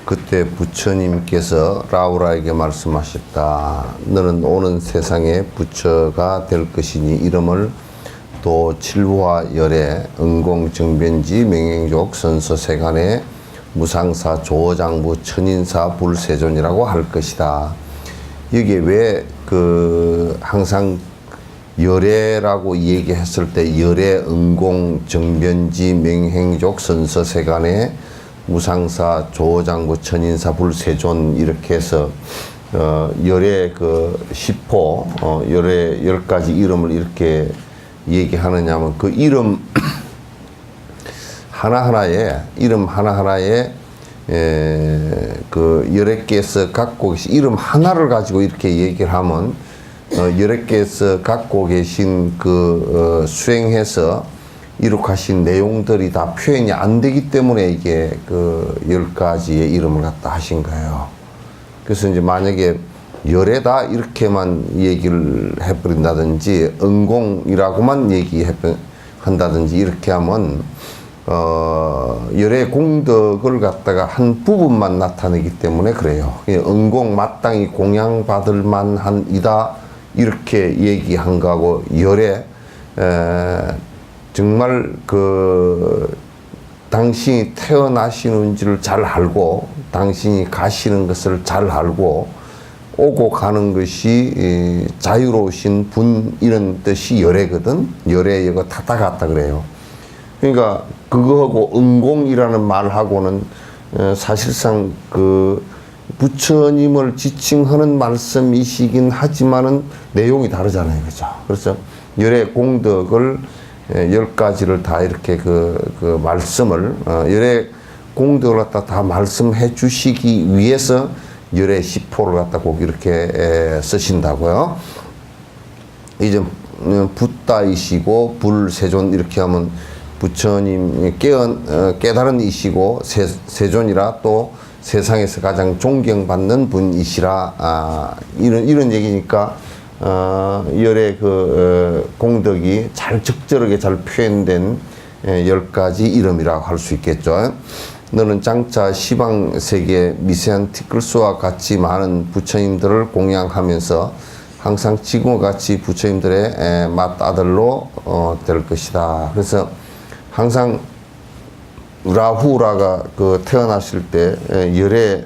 그때 부처님께서 라우라에게 말씀하셨다. 너는 오는 세상에 부처가 될 것이니 이름을 도 칠화 열애 응공정변지 명행족 선서세간의 무상사 조장부 천인사 불세존이라고 할 것이다. 여기에 왜 항상 열애라고 얘기했을 때 열애 응공정변지 명행족 선서세간의 무상사 조장부 천인사 불세존 이렇게 해서 열의 시포 열의 10가지 이름을 이렇게 얘기하느냐면 그 이름 하나하나에 그 11개에서 갖고 계신 이름 하나를 가지고 이렇게 얘기를 하면 11개에서 갖고 계신 수행해서 이룩하신 내용들이 다 표현이 안 되기 때문에 이게 10가지의 이름을 갖다 하신 거예요. 그래서 이제 만약에 열애다 이렇게만 얘기를 해버린다든지 응공이라고만 얘기한다든지 이렇게 하면 열애 공덕을 갖다가 한 부분만 나타내기 때문에 그래요. 응공 마땅히 공양받을 만한 이다 이렇게 얘기한 거하고 열애 정말 당신이 태어나시는지를 잘 알고 당신이 가시는 것을 잘 알고 오고 가는 것이 자유로우신 분 이런 뜻이 열애거든. 열애 이거 타다 갔다 그래요. 그러니까 그거하고 응공이라는 말하고는 사실상 부처님을 지칭하는 말씀이시긴 하지만은 내용이 다르잖아요. 그죠? 그래서 열애 공덕을 10가지를 다 이렇게 말씀을, 열애 공덕을 갖다 다 말씀해 주시기 위해서 열애 시포를 갖다 꼭 이렇게 쓰신다고요. 이제 붓다이시고 불세존 이렇게 하면 부처님 깨달은 이시고 세존이라 또 세상에서 가장 존경받는 분이시라, 이런 얘기니까 열의 공덕이 잘 적절하게 잘 표현된 10가지 이름이라고 할 수 있겠죠. 너는 장차 시방세계 미세한 티끌수와 같이 많은 부처님들을 공양하면서 항상 지금과 같이 부처님들의 맏아들로 될 것이다. 그래서 항상 라후라가 태어나실 때 열의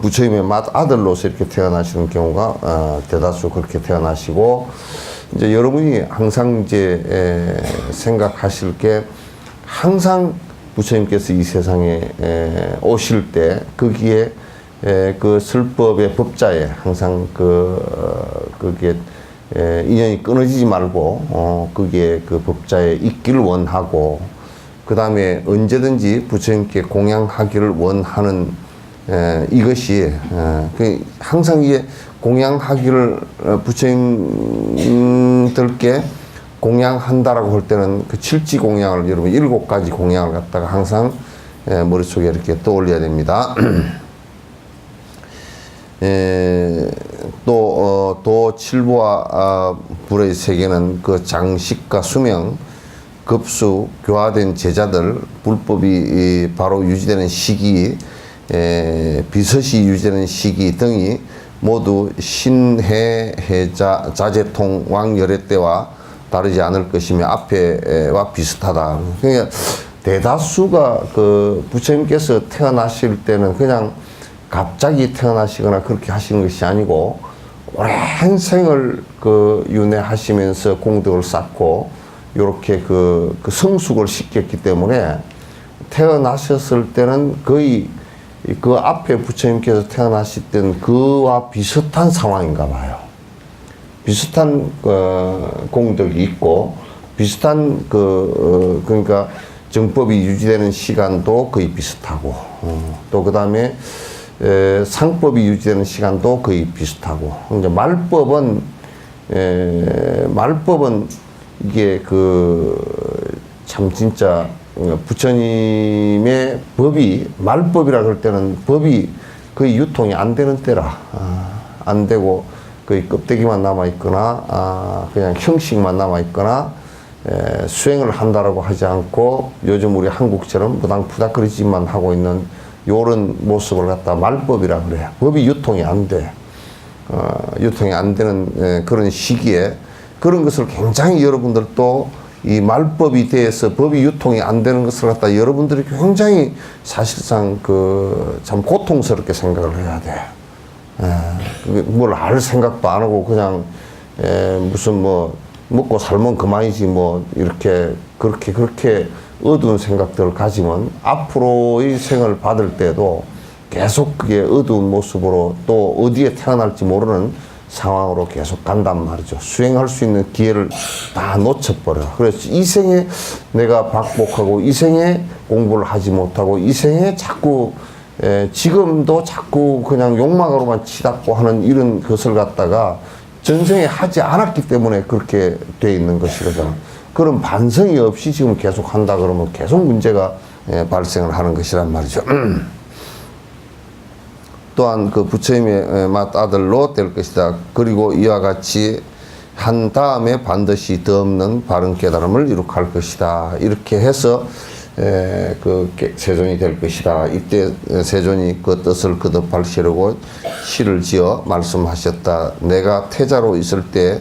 부처님의 맏아들로서 이렇게 태어나시는 경우가 대다수 그렇게 태어나시고, 이제 여러분이 항상 이제 생각하실 게 항상 부처님께서 이 세상에 오실 때 거기에 설법의 법자에 항상 그게 인연이 끊어지지 말고 거기에 법자에 있기를 원하고, 그 다음에 언제든지 부처님께 공양하기를 원하는 이것이 항상 이게 공양하기를 부처님들께 공양한다라고 할 때는 그 칠지 공양을 여러분 7가지 공양을 갖다가 항상 머릿속에 이렇게 떠올려야 됩니다. 또 칠부와 불의 세계는 장식과 수명, 급수, 교화된 제자들, 불법이 바로 유지되는 시기, 비서시 유지되는 시기 등이 모두 신해, 해자, 자제통, 왕열애 때와 다르지 않을 것이며 앞에와 비슷하다. 그러니까 대다수가 부처님께서 태어나실 때는 그냥 갑자기 태어나시거나 그렇게 하시는 것이 아니고 오랜 생을 윤회하시면서 공덕을 쌓고 요렇게 성숙을 시켰기 때문에 태어나셨을 때는 거의 앞에 부처님께서 태어나실 때는 그와 비슷한 상황인가 봐요. 비슷한 공덕이 있고 비슷한 그러니까 정법이 유지되는 시간도 거의 비슷하고 또 그 다음에 상법이 유지되는 시간도 거의 비슷하고, 이제 말법은 이게 참 진짜 부처님의 법이 말법이라 할 때는 법이 거의 유통이 안 되는 때라 안 되고 거의 껍데기만 남아 있거나 그냥 형식만 남아 있거나 수행을 한다라고 하지 않고 요즘 우리 한국처럼 무당푸닥거리지만 하고 있는 요런 모습을 갖다 말법이라 그래요. 법이 유통이 안 돼. 유통이 안 되는 그런 시기에 그런 것을 굉장히 여러분들도 이 말법이 돼서 법이 유통이 안 되는 것을 갖다 여러분들이 굉장히 사실상 참 고통스럽게 생각을 해야 돼. 뭘 알 생각도 안 하고 그냥 무슨 뭐 먹고 살면 그만이지 뭐 이렇게 그렇게 어두운 생각들을 가지면 앞으로의 생을 받을 때도 계속 그게 어두운 모습으로 또 어디에 태어날지 모르는 상황으로 계속 간단 말이죠. 수행할 수 있는 기회를 다 놓쳐버려. 그래서 이 생에 내가 박복하고 이 생에 공부를 하지 못하고 이 생에 자꾸 지금도 자꾸 그냥 욕망으로만 치닫고 하는 이런 것을 갖다가 전생에 하지 않았기 때문에 그렇게 돼 있는 것이거든. 그런 반성이 없이 지금 계속 한다 그러면 계속 문제가 발생을 하는 것이란 말이죠. 또한 그 부처님의 맏아들로 될 것이다. 그리고 이와 같이 한 다음에 반드시 더 없는 바른 깨달음을 이룩할 것이다. 이렇게 해서 그 세존이 될 것이다. 이때 세존이 그 뜻을 거듭하시려고 시를 지어 말씀하셨다. 내가 태자로 있을 때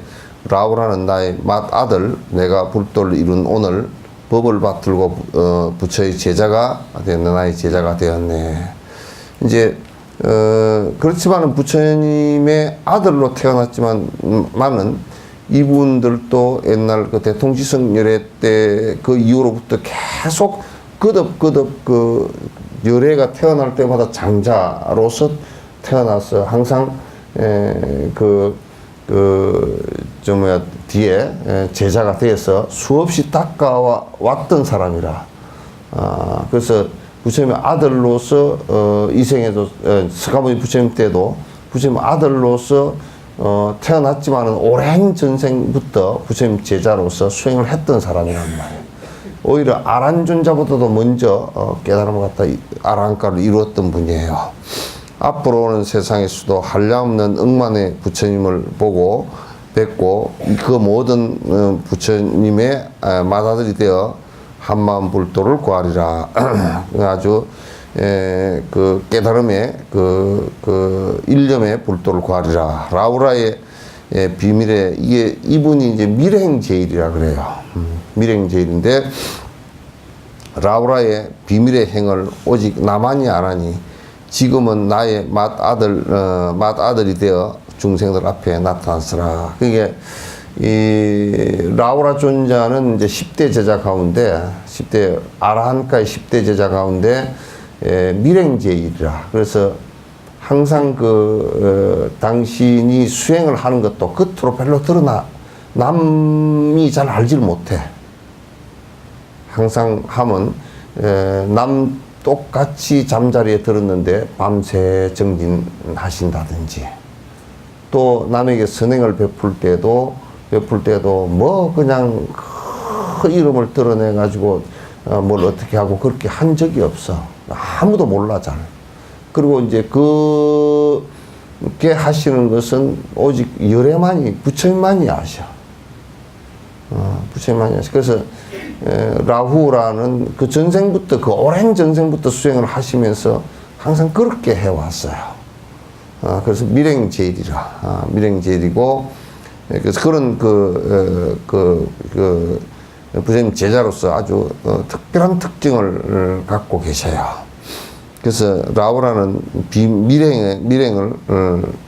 라오라는 나의 맏아들, 내가 불도를 이룬 오늘 법을 받들고 부처의 제자가 되었네. 나의 제자가 되었네. 이제 그렇지만은 부처님의 아들로 태어났지만은 이분들도 옛날 그 대통지성 열애 때 그 이후로부터 계속 거듭 그 열애가 태어날 때마다 장자로서 태어나서 항상 뒤에 제자가 되어서 수없이 닦아왔던 사람이라. 그래서 부처님의 아들로서 이 생에도 스가모니 부처님 때도 부처님 아들로서 태어났지만은 오랜 전생부터 부처님 제자로서 수행을 했던 사람이란 말이에요. 오히려 아란존자보다도 먼저 깨달음을 갖다 아란가를 이루었던 분이에요. 앞으로는 세상에서도 한량없는 억만의 부처님을 보고 뵙고 그 모든 부처님의 맏아들이 되어 한마음 불도를 구하리라. 아주 그 깨달음의 그 일념의 불도를 구하리라. 라우라의 비밀에 이분이 이제 밀행제일이라 그래요. 밀행제일인데 라우라의 비밀의 행을 오직 나만이 안 하니 지금은 나의 맏아들이 되어 중생들 앞에 나타났으라. 그게 이 라우라 존자는 이제 10대 제자 가운데 10대 아라한가의 10대 제자 가운데 밀행제일이라. 그래서 항상 당신이 수행을 하는 것도 겉으로 별로 남이 잘 알질 못해. 항상 하면 남 똑같이 잠자리에 들었는데 밤새 정진하신다든지 또 남에게 선행을 베풀 때도 뭐 그냥 그 이름을 드러내 가지고 뭘 어떻게 하고 그렇게 한 적이 없어. 아무도 몰라 잘. 그리고 이제 그게 하시는 것은 오직 열애만이 부처님만이 아셔. 부처님만이 아셔. 그래서 라후라는 그 전생부터 그 오랜 전생부터 수행을 하시면서 항상 그렇게 해왔어요. 그래서 밀행제일이라. 밀행제일이고 그래서 그런 부처님 제자로서 아주 특별한 특징을 갖고 계셔요. 그래서 라오라는 밀행을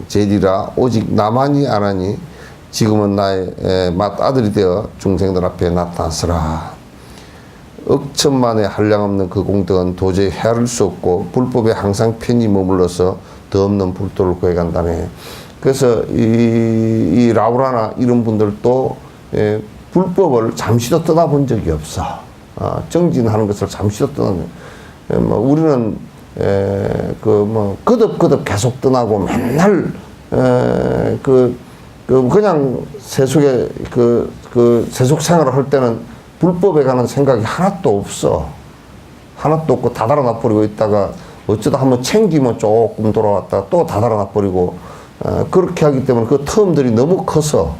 제일이라 오직 나만이 안 하니 지금은 나의 맏아들이 되어 중생들 앞에 나타났으라. 억천만의 한량없는 그 공덕은 도저히 헤아릴 수 없고 불법에 항상 편히 머물러서 더 없는 불도를 구해간다네. 그래서 이 라우라나 이런 분들도 불법을 잠시도 떠나본 적이 없어. 정진하는 것을 잠시도 떠나는. 우리는 거듭 계속 떠나고 맨날 그냥 세속에 세속 생활을 할 때는 불법에 관한 생각이 하나도 없어. 하나도 없고 다 달아놔 버리고 있다가 어쩌다 한번 챙기면 조금 돌아왔다 또 다 달아놔 버리고 그렇게 하기 때문에 그 텀들이 너무 커서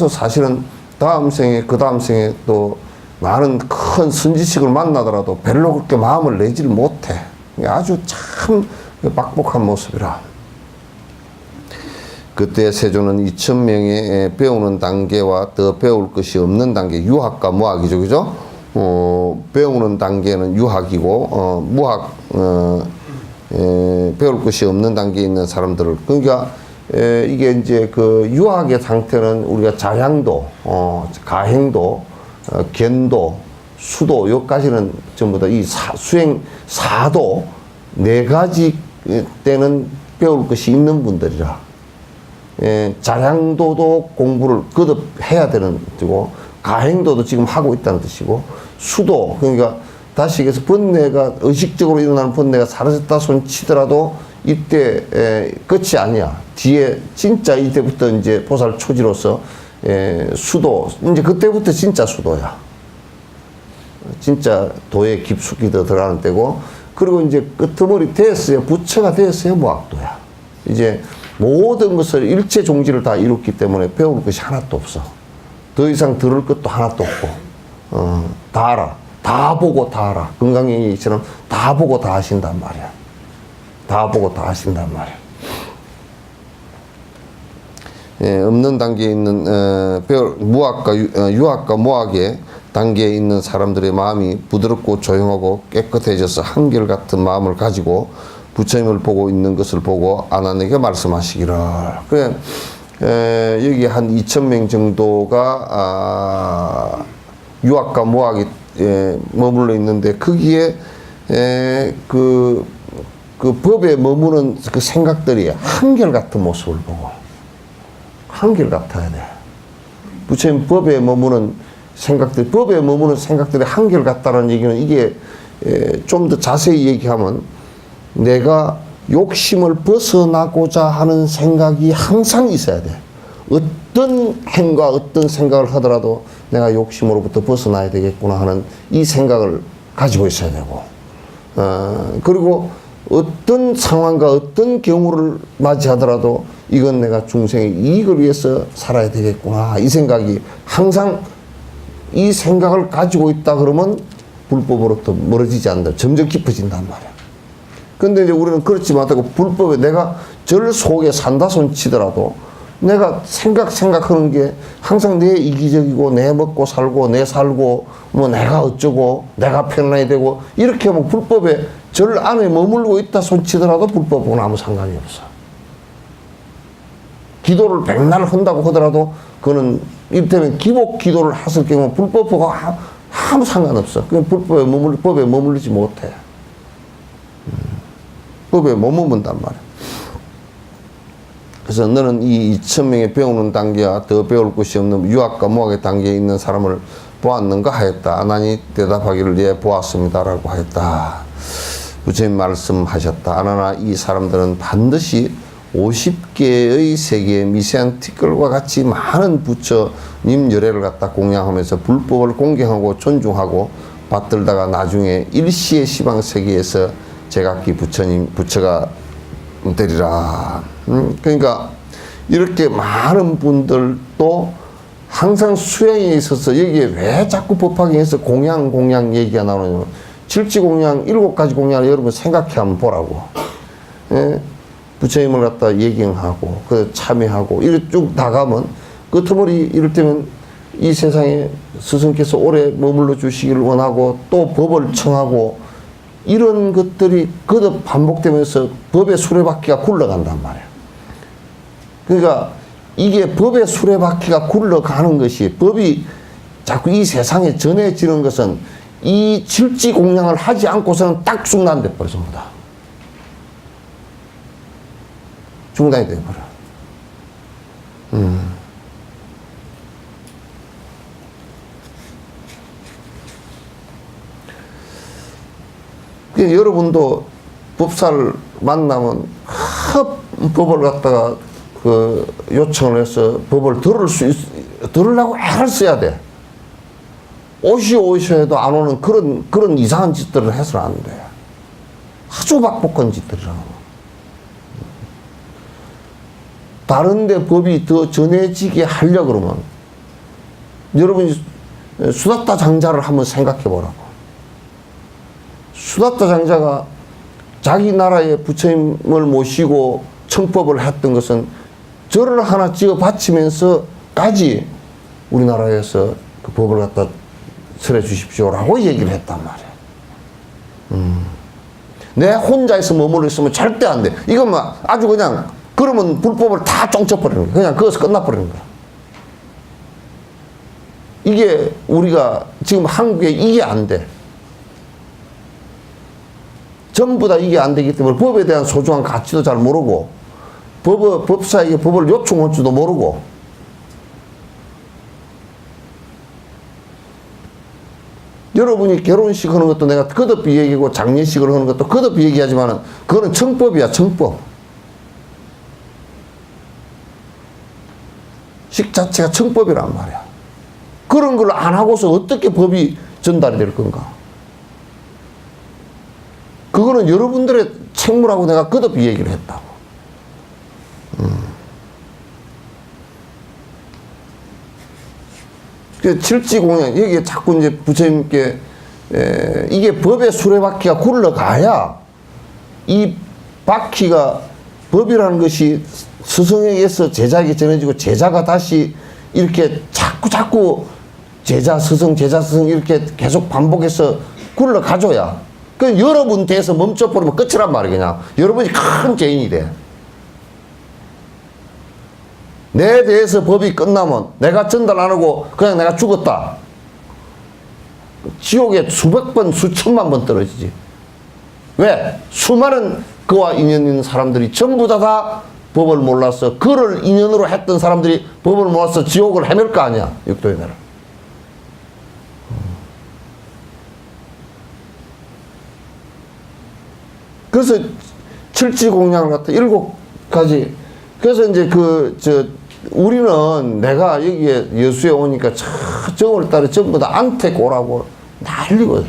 사실은 다음 생에 그 다음 생에 또 많은 큰 선지식을 만나더라도 별로 그렇게 마음을 내지를 못해. 아주 참 빡복한 모습이라. 그때 세조는 2,000명의 배우는 단계와 더 배울 것이 없는 단계, 유학과 무학이죠, 그죠? 배우는 단계는 유학이고, 무학, 배울 것이 없는 단계에 있는 사람들을, 그러니까 이게 이제 그 유학의 상태는 우리가 자향도, 가행도, 견도, 수도, 여기까지는 전부 다 이 사도 네 가지 때는 배울 것이 있는 분들이라. 자향도도 공부를 거듭해야 되는 뜻이고, 가행도도 지금 하고 있다는 뜻이고, 수도, 그러니까 다시 얘기해서 번뇌가, 의식적으로 일어나는 번뇌가 사라졌다 손 치더라도 이때 끝이 아니야. 뒤에 진짜 이때부터 이제 보살 초지로서 수도, 이제 그때부터 진짜 수도야. 진짜 도에 깊숙이 더 들어가는 때고, 그리고 이제 끄트머리 되었어야, 부처가 되었어야 무학도야. 이제 모든 것을 일체 종지를 다 이뤘기 때문에 배울 것이 하나도 없어. 더 이상 들을 것도 하나도 없고, 다 알아. 다 보고 다 알아. 건강행위처럼 다 보고 다 하신단 말이야. 다 보고 다 하신단 말이야. 없는 단계에 있는 무학과 유학과 무학의 단계에 있는 사람들의 마음이 부드럽고 조용하고 깨끗해져서 한결같은 마음을 가지고 부처님을 보고 있는 것을 보고 아난에게 말씀하시기를. 그래, 여기 한 2,000명 정도가 유학과 무학이 머물러 있는데, 거기에 그 법에 머무는 그 생각들이 한결같은 모습을 보고, 한결같아야 돼. 부처님 법에 머무는 생각들, 법에 머무는 생각들이 한결같다는 얘기는, 이게 좀 더 자세히 얘기하면 내가 욕심을 벗어나고자 하는 생각이 항상 있어야 돼. 어떤 행과 어떤 생각을 하더라도 내가 욕심으로부터 벗어나야 되겠구나 하는 이 생각을 가지고 있어야 되고, 그리고 어떤 상황과 어떤 경우를 맞이하더라도 이건 내가 중생의 이익을 위해서 살아야 되겠구나, 이 생각이 항상, 이 생각을 가지고 있다 그러면 불법으로부터 멀어지지 않는다. 점점 깊어진단 말이야. 근데 이제 우리는 그렇지 못하고 불법에 내가 절 속에 산다 손 치더라도 내가 생각하는 게 항상 내 이기적이고, 내 먹고 살고, 내 살고, 뭐 내가 어쩌고, 내가 편안해야 되고, 이렇게 뭐 불법에 절 안에 머물고 있다 손 치더라도 불법하고는 아무 상관이 없어. 기도를 백날 한다고 하더라도 그거는 이를테면 기복 기도를 했을 경우 불법하고 아무 상관없어. 그냥 법에 머물지 못해. 법에 못 머문단 말이야. 그래서 너는 이 2,000명의 배우는 단계와 더 배울 것이 없는 유학과 무학의 단계에 있는 사람을 보았는가 하였다. 아난이 대답하기를 예 보았습니다라고 하였다. 부처님 말씀하셨다. 아나나 이 사람들은 반드시 50개의 세계의 미세한 티끌과 같이 많은 부처님 열애를 갖다 공양하면서 불법을 공경하고 존중하고 받들다가 나중에 일시의 시방세계에서 제각기 부처가 되리라. 그러니까 이렇게 많은 분들도 항상 수행에 있어서 여기에 왜 자꾸 법화경에서 공양 얘기가 나오느냐면, 칠지공양 7가지 공양을 여러분 생각해 한번 보라고. 부처님을 갖다 예경하고 그 참여하고 이렇게 쭉 나가면 끄트머리 이를테면 이 세상에 스승께서 오래 머물러 주시기를 원하고 또 법을 청하고 이런 것들이 거듭 반복되면서 법의 수레바퀴가 굴러간단 말이에요. 그러니까 이게 법의 수레바퀴가 굴러가는 것이, 법이 자꾸 이 세상에 전해지는 것은 이 칠지공양을 하지 않고서는 딱 중단돼 버려. 전부 다 중단이 돼버려. 여러분도 법사를 만나면 법을 갖다가 그 요청을 해서 법을 들으려고 애를 써야 돼. 오셔도 안 오는 그런 이상한 짓들을 해서는 안 돼. 아주 박복한 짓들이라고. 다른데 법이 더 전해지게 하려 그러면 여러분이 수다타 장자를 한번 생각해 보라고. 수다타 장자가 자기 나라의 부처님을 모시고 청법을 했던 것은 절을 하나 지어 바치면서까지 우리나라에서 그 법을 갖다 설해 주십시오라고 얘기를 했단 말이야. 내 혼자서 머물러 있으면 절대 안 돼. 이건 막 아주 그냥 그러면 불법을 다 쫑쳐버리는 거야. 그냥 거기서 끝나버리는 거야. 이게 우리가 지금 한국에 이게 안 돼. 전부 다 이게 안 되기 때문에 법에 대한 소중한 가치도 잘 모르고 법사에게 법을 요청할 줄도 모르고 여러분이 결혼식 하는 것도 내가 거듭 얘기하고 장례식을 하는 것도 거듭 얘기하지만은 그거는 청법이야, 청법. 식 자체가 청법이란 말이야. 그런 걸 안 하고서 어떻게 법이 전달이 될 건가? 그거는 여러분들의 책무라고 내가 거듭 얘기를 했다고. 그 칠지공양, 여기에 자꾸 이제 부처님께, 이게 법의 수레바퀴가 굴러가야 이 바퀴가 법이라는 것이 스승에게서 제자에게 전해지고 제자가 다시 이렇게 자꾸 제자, 스승, 제자, 스승 이렇게 계속 반복해서 굴러가줘야. 그 여러분 대해서 멈춰버리면 끝이란 말이야, 그냥. 여러분이 큰 죄인이 돼. 내 대해서 법이 끝나면 내가 전달 안 하고 그냥 내가 죽었다. 지옥에 수백 번, 수천만 번 떨어지지. 왜? 수많은 그와 인연 있는 사람들이 전부 다 법을 몰라서 그를 인연으로 했던 사람들이 법을 몰라서 지옥을 헤맬 거 아니야, 육도의 나라. 그래서 칠지공양을 갖다 7가지. 그래서 이제 우리는 내가 여기에 여수에 오니까 정월 달에 전부 다 안택 오라고 난리거든.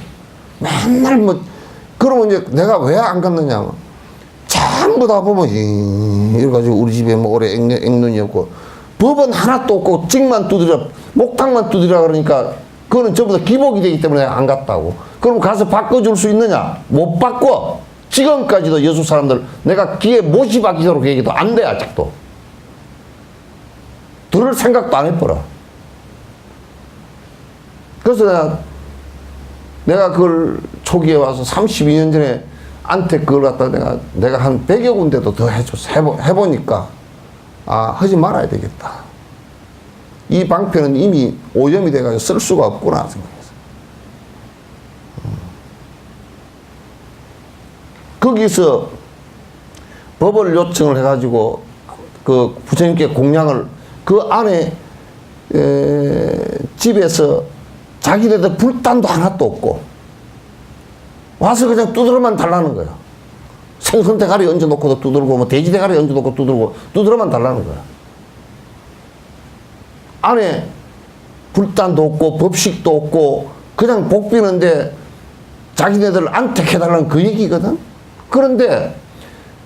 맨날 뭐, 그러면 이제 내가 왜 안 갔느냐. 전부 다 보면, 이래가지고 우리 집에 뭐 올해 액눈이 없고, 법은 하나도 없고, 찍만 두드려, 목탁만 두드리라 그러니까, 그거는 전부 다 기복이 되기 때문에 내가 안 갔다고. 그럼 가서 바꿔줄 수 있느냐? 못 바꿔. 지금까지도 여수 사람들 내가 기회 못이 바뀌도록 얘기도 안 돼, 아직도. 들을 생각도 안 해버려. 그래서 내가 그걸 초기에 와서 32년 전에 안택 그걸 갖다 내가 한 100여 군데도 더 해줬어. 해보니까, 하지 말아야 되겠다. 이 방편은 이미 오염이 돼가지고 쓸 수가 없구나 생각했어. 거기서 법을 요청을 해가지고 그 부처님께 공양을 그 안에 집에서 자기네들 불단도 하나도 없고 와서 그냥 두드러만 달라는 거야. 생선 대가리 얹어놓고도 두드러고 뭐 돼지 대가리 얹어놓고 두드러고 두드러만 달라는 거야. 안에 불단도 없고 법식도 없고 그냥 복 비는데 자기네들 안택해달라는 그 얘기거든. 그런데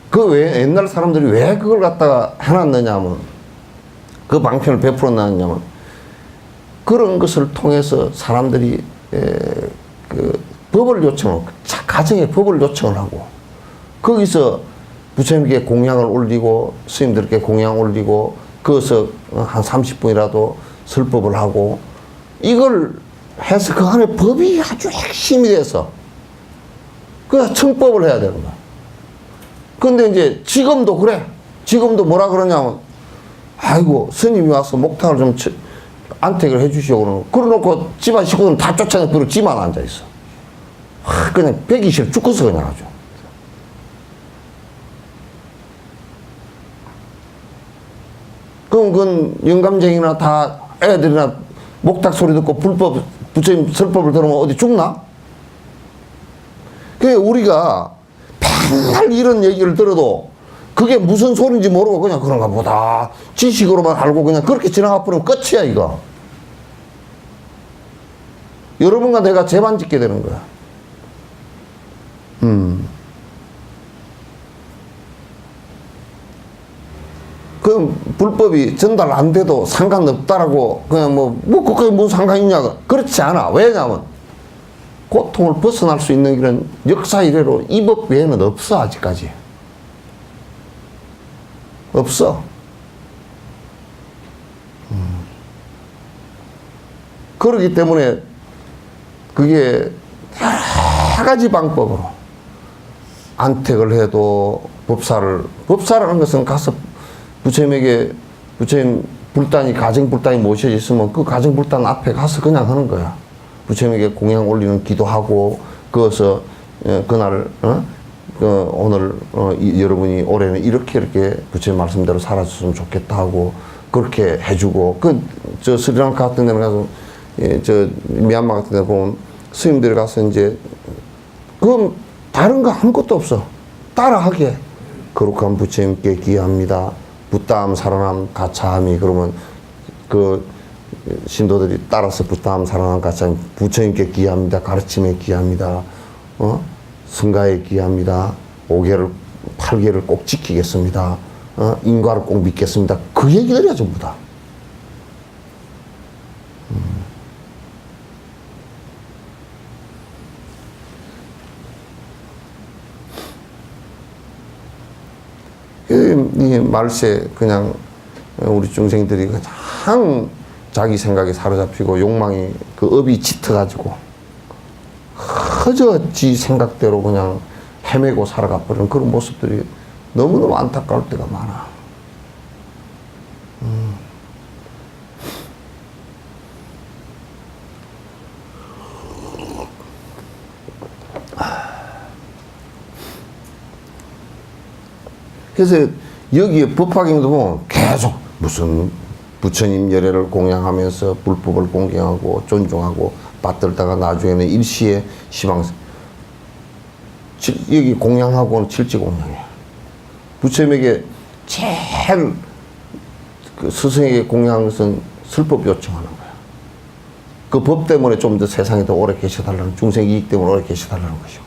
그 왜 옛날 사람들이 왜 그걸 갖다가 해놨느냐면 그 방편을 베풀어놨냐면 그런 것을 통해서 사람들이 그 법을 요청하고 가정에 법을 요청을 하고 거기서 부처님께 공양을 올리고 스님들께 공양 올리고 거기서 한 30분이라도 설법을 하고 이걸 해서 그 안에 법이 아주 핵심이 돼서 그 청법을 해야 되는 거야. 근데 이제 지금도 그래. 지금도 뭐라 그러냐면 아이고 스님이 와서 목탁을 좀 안택을 해주시오 그러고 그러놓고 집안 식구들은 다 쫓아내고 그리고 집안 앉아있어. 그냥 배기 싫어 죽겠어 그냥 아주. 그럼 그건 영감쟁이나 다 애들이나 목탁 소리 듣고 불법 부처님 설법을 들으면 어디 죽나? 그게 우리가 맨날 이런 얘기를 들어도 그게 무슨 소리인지 모르고 그냥 그런가 보다 지식으로만 알고 그냥 그렇게 지나가 버리면 끝이야 이거. 여러분과 내가 재반 짓게 되는 거야. 그럼 불법이 전달 안 돼도 상관없다라고 그냥 그게 무슨 상관이 있냐. 그렇지 않아. 왜냐면 고통을 벗어날 수 있는 이런 역사 이래로 이 법 외에는 없어, 아직까지. 없어. 그렇기 때문에 그게 여러 가지 방법으로 안택을 해도 법사라는 것은 가서 부처님에게, 부처님 불단이, 가정불단이 모셔져 있으면 그 가정불단 앞에 가서 그냥 하는 거야. 부처님에게 공양 올리는 기도하고, 그것을, 그날, 오늘, 여러분이 올해는 이렇게 부처님 말씀대로 살아줬으면 좋겠다 하고, 그렇게 해주고, 스리랑카 같은 데는 가서, 미얀마 같은 데 보면 스님들이 가서 이제, 그건 다른 거 아무것도 없어. 따라하게. 거룩한 부처님께 기합니다. 부담, 살아남, 가차함이. 그러면 신도들이 따라서 부담, 살아남, 가차함. 부처님께 기합니다. 가르침에 기합니다. 승가에 기합니다. 5개를, 8개를 꼭 지키겠습니다. 인과를 꼭 믿겠습니다. 그 얘기들이야, 전부 다. 이 말세, 그냥 우리 중생들이 그냥 자기 생각에 사로잡히고 욕망이, 그 업이 짙어가지고 허저 지 생각대로 그냥 헤매고 살아가 버리는 그런 모습들이 너무너무 안타까울 때가 많아. 그래서 여기에 법화경도 보면 계속 무슨 부처님 열애를 공양하면서 불법을 공경하고 존중하고 받들다가 나중에는 일시에 시방, 여기 공양하고는 칠지공양이야. 부처님에게 제일 그 스승에게 공양한 것은 슬법 요청하는 거야. 그 법 때문에 좀 더 세상에 더 오래 계셔달라는, 중생 이익 때문에 오래 계셔달라는 것이고.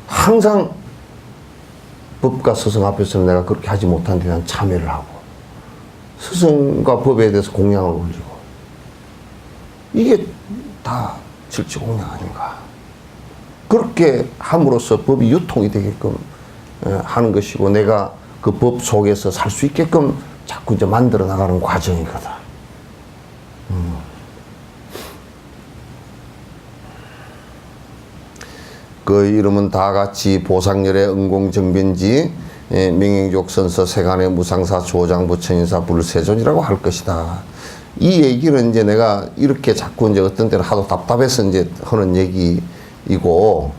항상 법과 스승 앞에서는 내가 그렇게 하지 못한 데 대한 참회를 하고, 스승과 법에 대해서 공양을 올리고, 이게 다 질지공양 아닌가. 그렇게 함으로써 법이 유통이 되게끔 하는 것이고, 내가 그 법 속에서 살 수 있게끔 자꾸 이제 만들어 나가는 과정이거든. 그 이름은 다 같이 보상열의 응공정변지, 명행족 선서 세간의 무상사 조장 부처인사 불세존이라고 할 것이다. 이 얘기를 이제 내가 이렇게 자꾸 이제 어떤 때는 하도 답답해서 이제 하는 얘기이고,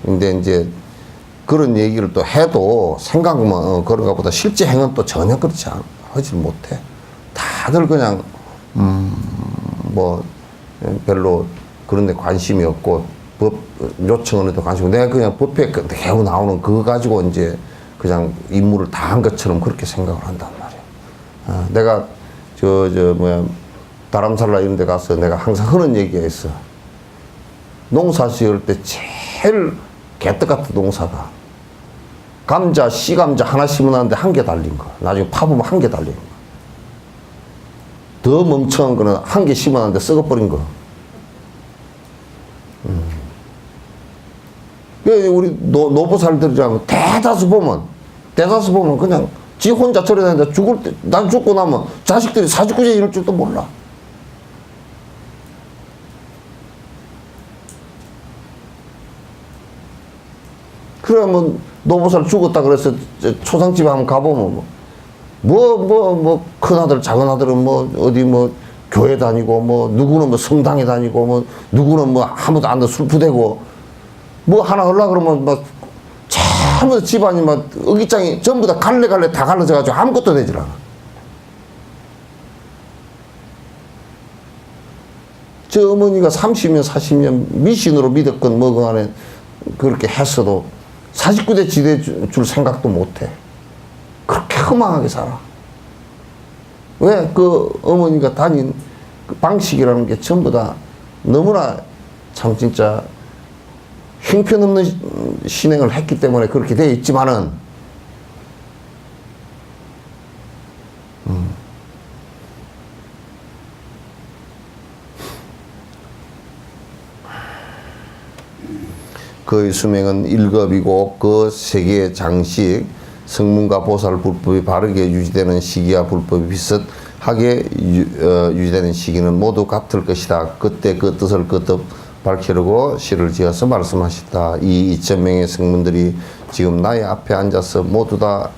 근데 이제 그런 얘기를 또 해도 생각만 그런가 보다 실제 행은 또 전혀 그렇지 하지 못해. 다들 그냥 뭐 별로 그런 데 관심이 없고, 법 요청은 해도 관심이, 내가 그냥 법에 계속 나오는 그거 가지고 이제 그냥 임무를 다 한 것처럼 그렇게 생각을 한단 말이야. 내가 다람살라 이런 데 가서 내가 항상 하는 얘기가 있어. 농사 지을 때 제일 개떡 같은 농사가 감자, 씨감자 하나 심어놨는데 한 개 달린 거. 나중에 파보면 한 개 달린 거. 더 멍청한 거는 한 개 심어놨는데 썩어버린 거. 우리 노보살들이라면 대다수 보면 그냥 지 혼자 처리하는데 죽을 때, 난 죽고 나면 자식들이 사직구제 이럴 줄도 몰라. 그러면 노보살 죽었다 그래서 초상집에 한번 가보면 큰아들, 작은아들은 어디 교회 다니고, 누구는 성당에 다니고, 누구는 아무도 안 돼, 술부대고, 하나 하려고 그러면 전부 집안이 어깃장이 전부 다 갈래갈래 다 갈라져가지고 아무것도 되질 않아. 저 어머니가 30년, 40년 미신으로 믿었건 뭐건 간에 그렇게 했어도 49대 지대 줄 생각도 못 해. 그렇게 허망하게 살아. 왜? 그 어머니가 다닌 그 방식이라는 게 전부 다 너무나 참 진짜 형편없는 신행을 했기 때문에 그렇게 되어 있지만은, 그의 수명은 1급이고 그 세 개의 장식 성문과 보살 불법이 바르게 유지되는 시기와 불법이 비슷하게 유지되는 시기는 모두 같을 것이다. 그때 그 뜻을 거듭 밝히려고 시를 지어서 말씀하셨다. 이 2,000명의 성문들이 지금 나의 앞에 앉아서 모두 다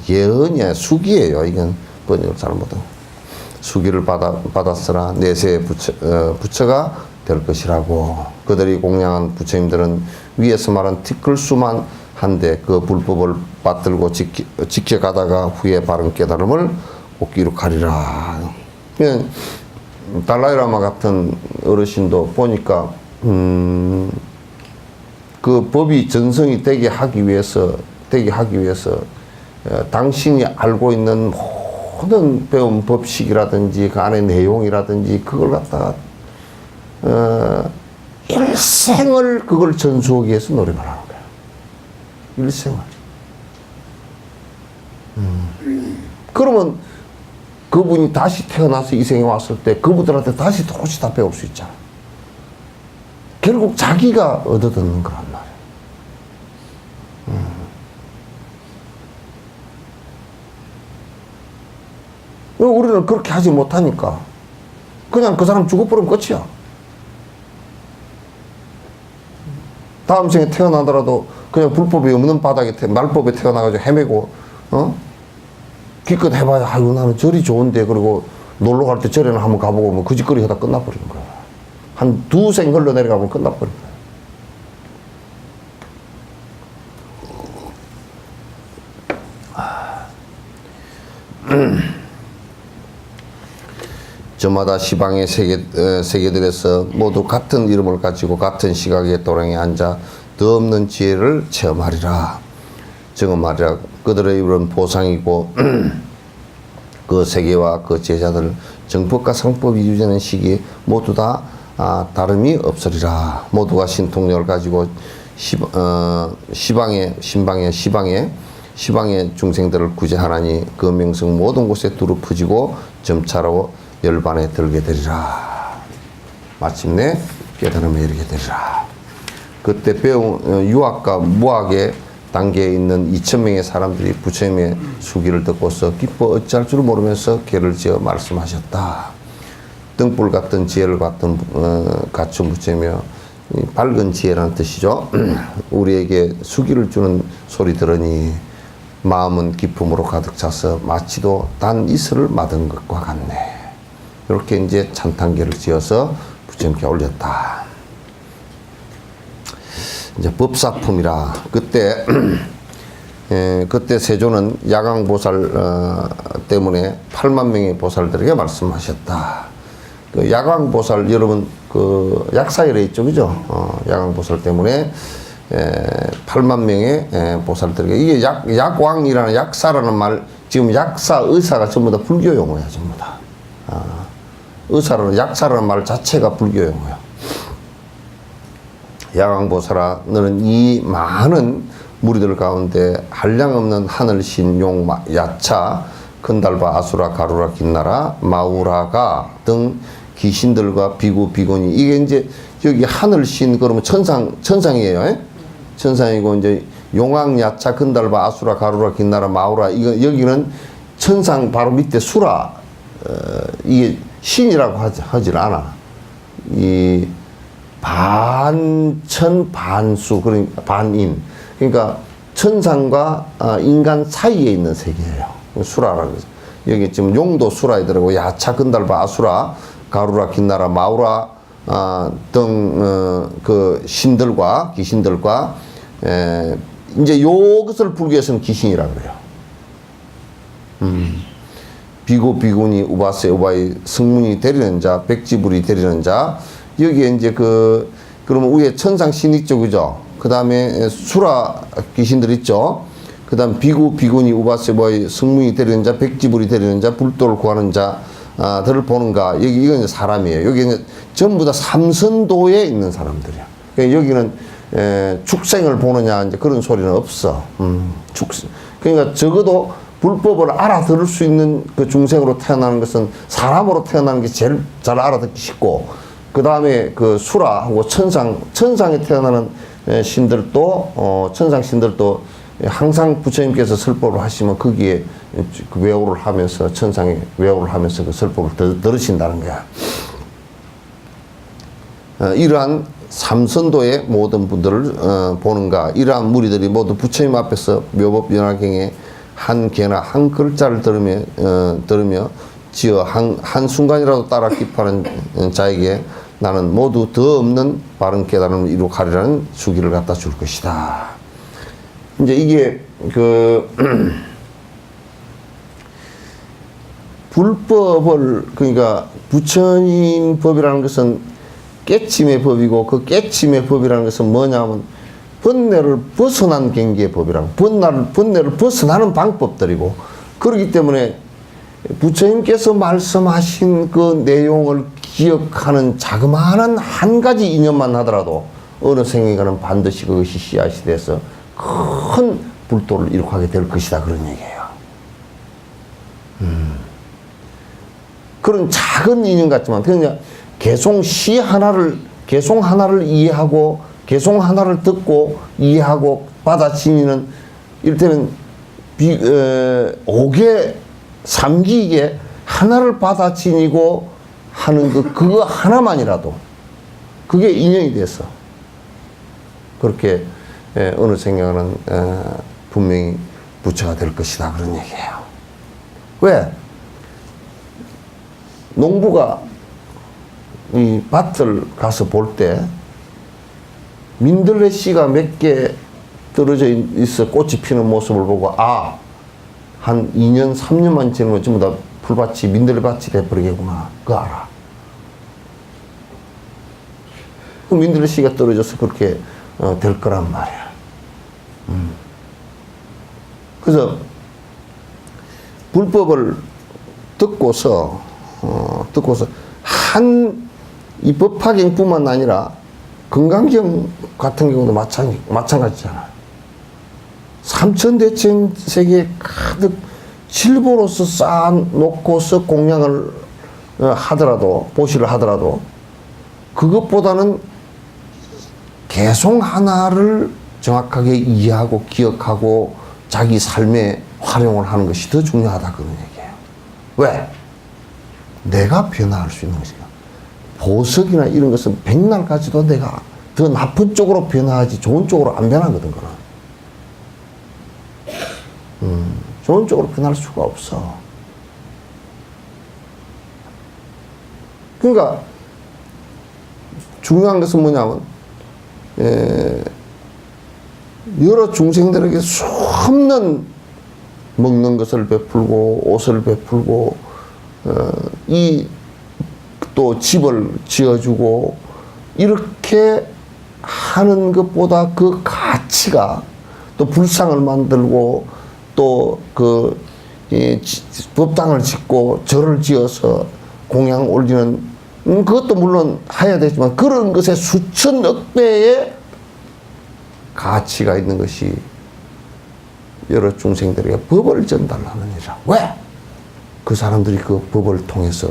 예언이야, 수기예요. 이건 번역을 잘못한 수기를 받았으나 내세의 부처가 될 것이라고. 그들이 공양한 부처님들은 위에서 말한 티끌수만 한데 그 불법을 받들고 지켜가다가 후에 바른 깨달음을 꼭 이룩하리라. 달라이라마 같은 어르신도 보니까 그 법이 전성이 되게 하기 위해서 당신이 알고 있는 모든 배운 법식이라든지 그 안에 내용이라든지 그걸 갖다가 일생을 그걸 전수하기 위해서 노력을 하는 거야. 일생을. 그러면 그분이 다시 태어나서 이 생에 왔을 때 그분들한테 다시 도무지 다 배울 수 있잖아. 결국 자기가 얻어듣는 거란 말이야. 우리는 그렇게 하지 못하니까 그냥 그 사람 죽어버리면 끝이야. 다음 생에 태어나더라도 그냥 불법이 없는 바닥에 말법에 태어나가지고 헤매고 기껏 해봐야 아이고 나는 절이 좋은데 그리고 놀러 갈 때 절에는 한번 가보고 뭐 그 짓거리 하다 끝나버리는 거야. 한 2생 흘러내려가면 끝나버리는 거야. 저마다 시방의 세계들에서 모두 같은 이름을 가지고 같은 시각의 도량에 앉아 더 없는 지혜를 체험하리라. 지금 말이야 그들의 이름은 보상이고 그 세계와 그 제자들 정법과 상법이 유지하는 시기에 모두 다 다름이 없으리라. 모두가 신통력을 가지고 시방의 중생들을 구제하나니 그 명성 모든 곳에 두루 퍼지고 점차로 열반에 들게 되리라. 마침내 깨달음에 이르게 되리라. 그때 배운 유학과 무학의 단계에 있는 2,000명의 사람들이 부처님의 수기를 듣고서 기뻐 어찌할 줄 모르면서 개를 지어 말씀하셨다. 등불 같은 지혜를 갖춘 부처이며 밝은 지혜라는 뜻이죠. 우리에게 수기를 주는 소리 들으니 마음은 기쁨으로 가득 차서 마치도 단 이슬을 맞은 것과 같네. 이렇게 이제 찬탄계를 지어서 부처님께 올렸다. 이제 법사품이라. 그때 세조는 야광보살 때문에 8만 명의 보살들에게 말씀하셨다. 그 야광보살 여러분 그 약사열에 있죠, 그죠? 야광보살 때문에 8만 명의 보살들에게 이게 약왕이라는 약사라는 말 지금 약사 의사가 전부 다 불교 용어야 전부 다. 의사라는 약사라는 말 자체가 불교 용어야. 야광보살아 너는 이 많은 무리들 가운데 한량없는 하늘신 용 야차 큰달바 아수라 가루라 긴나라 마우라가 등 귀신들과 비구 비구니 이게 이제 여기 하늘신 그러면 천상이에요. 천상이고 이제 용왕 야차 큰달바 아수라 가루라 긴나라 마우라 이거 여기는 천상 바로 밑에 수라 이게 신이라고 하질 않아. 이 반천 반수 그러니까 반인 그러니까 천상과 인간 사이에 있는 세계예요. 수라라고 해서 여기 지금 용도 수라에 들어가고 야차 근달바 아수라 가루라 긴나라 마우라 등 그 신들과 귀신들과 이제 요것을 불교에서는 귀신이라 그래요. 비고 비구니 우바세 우바이 성문이 데리는 자 백지불이 데리는 자 여기에 이제 그러면 위에 천상 신 있죠, 그죠? 그 다음에 수라 귀신들 있죠. 그 다음 비구 비구니 우바세 우바이 성문이 데리는 자 백지불이 데리는 자 불도를 구하는 자들을 보는가. 이건 이제 사람이에요. 여기는 전부 다 삼선도에 있는 사람들이야. 그러니까 여기는 축생을 보느냐 이제 그런 소리는 없어. 축생. 그러니까 적어도 불법을 알아들을 수 있는 그 중생으로 태어나는 것은 사람으로 태어나는 게 제일 잘 알아듣기 쉽고, 그 다음에 그 수라하고 천상에 태어나는 신들도 천상 신들도 항상 부처님께서 설법을 하시면 거기에 그 외호를 하면서 천상에 외호를 하면서 그 설법을 들으신다는 거야. 이러한 삼선도의 모든 분들을 보는가, 이러한 무리들이 모두 부처님 앞에서 묘법연화경의 한 개나 한 글자를 들으며 지어 한 순간이라도 따라 기파하는 자에게 나는 모두 더 없는 바른 깨달음을 이루가리라는 수기를 갖다 줄 것이다. 이제 이게 불법을, 그러니까 부처님 법이라는 것은 깨침의 법이고, 그 깨침의 법이라는 것은 뭐냐면 번뇌를 벗어난 경계의 법이라고, 번뇌를 벗어나는 방법들이고, 그렇기 때문에 부처님께서 말씀하신 그 내용을 기억하는 자그마한 한 가지 이념만 하더라도 어느 생애가는 반드시 그것이 씨앗이 돼서 큰 불도를 일으키게 될 것이다, 그런 얘기예요. 그런 작은 인연 같지만 그냥 개송 하나를 이해하고 개송 하나를 듣고 이해하고 받아치니는 이를테면 5개 3기에 하나를 받아치니고 하는 그거 하나만이라도 그게 인연이 돼서 그렇게 어느 생각은 분명히 부처가 될 것이다, 그런 얘기예요. 왜? 농부가 이 밭을 가서 볼 때 민들레 씨가 몇 개 떨어져 있어 꽃이 피는 모습을 보고 한 2년 3년만 지나면 전부 다 풀밭이 민들레밭이 돼버리겠구나, 그거 알아. 그 민들레 씨가 떨어져서 그렇게 될 거란 말이야. 그래서 불법을 듣고서 이 법화경뿐만 아니라 건강경 같은 경우도 마찬가지잖아. 삼천대천 세계에 가득 실보로서 쌓아놓고서 공양을 하더라도, 보시를 하더라도, 그것보다는 개송 하나를 정확하게 이해하고 기억하고 자기 삶에 활용을 하는 것이 더 중요하다, 그런 얘기예요. 왜? 내가 변화할 수 있는 것이야. 보석이나 이런 것은 백날 가지도 내가 더 나쁜 쪽으로 변화하지 좋은 쪽으로 안 변하거든, 그는. 좋은 쪽으로 변할 수가 없어. 그러니까 중요한 것은 뭐냐면 여러 중생들에게 수없는 먹는 것을 베풀고 옷을 베풀고 또 집을 지어주고 이렇게 하는 것보다 그 가치가, 또 불상을 만들고 또 법당을 짓고 절을 지어서 공양 올리는 그것도 물론 해야 되지만 그런 것에 수천억 배의 가치가 있는 것이 여러 중생들에게 법을 전달하는 일이라. 왜? 그 사람들이 그 법을 통해서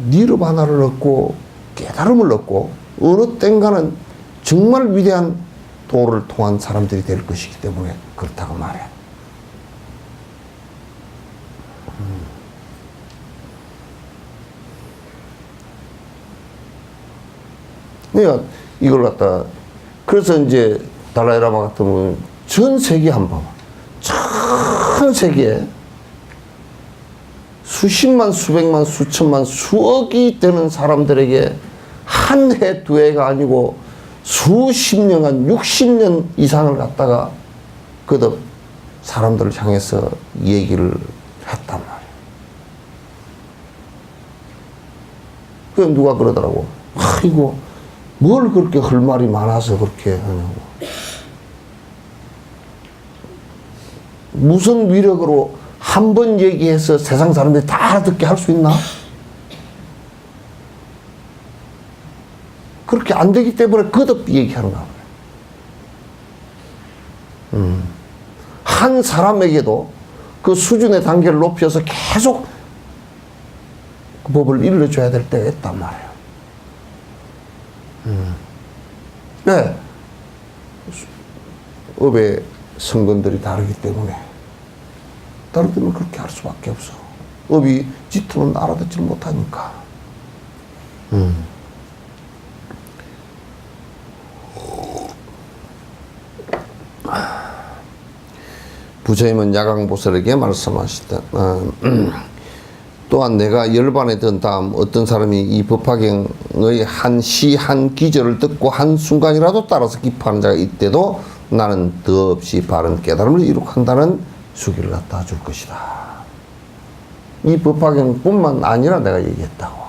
니르바나를 얻고 깨달음을 얻고 어느 땐가는 정말 위대한 도를 통한 사람들이 될 것이기 때문에 그렇다고 말해. 그러니까 이걸 갖다, 그래서 이제 달라이라마 같은 경우는 전 세계 한번, 전 세계에 수십만, 수백만, 수천만, 수억이 되는 사람들에게 한 해, 두 해가 아니고 수십 년간 60년 이상을 갖다가 거듭 사람들을 향해서 얘기를 했단 말이에요. 그럼 누가 그러더라고. 이거 뭘 그렇게 할 말이 많아서 그렇게 하냐고. 무슨 위력으로 한 번 얘기해서 세상 사람들이 다 알아듣게 할 수 있나? 그렇게 안 되기 때문에 거듭 얘기하는 거야. 한 사람에게도 그 수준의 단계를 높여서 계속 그 법을 일러줘야 될 때가 있단 말이에요. 왜? 업의 성건들이 다르기 때문에. 다르다면 그렇게 할 수밖에 없어. 업이 짙으면 알아듣지 못하니까. 부처님은 야광보살에게 말씀하시다. 또한 내가 열반에 든 다음 어떤 사람이 이 법화경의 한 시 한 기절을 듣고 한 순간이라도 따라서 기뻐하는 자가 있대도 나는 더없이 바른 깨달음을 이룩한다는 수기를 갖다 줄 것이다. 이 법화경뿐만 아니라 내가 얘기했다고.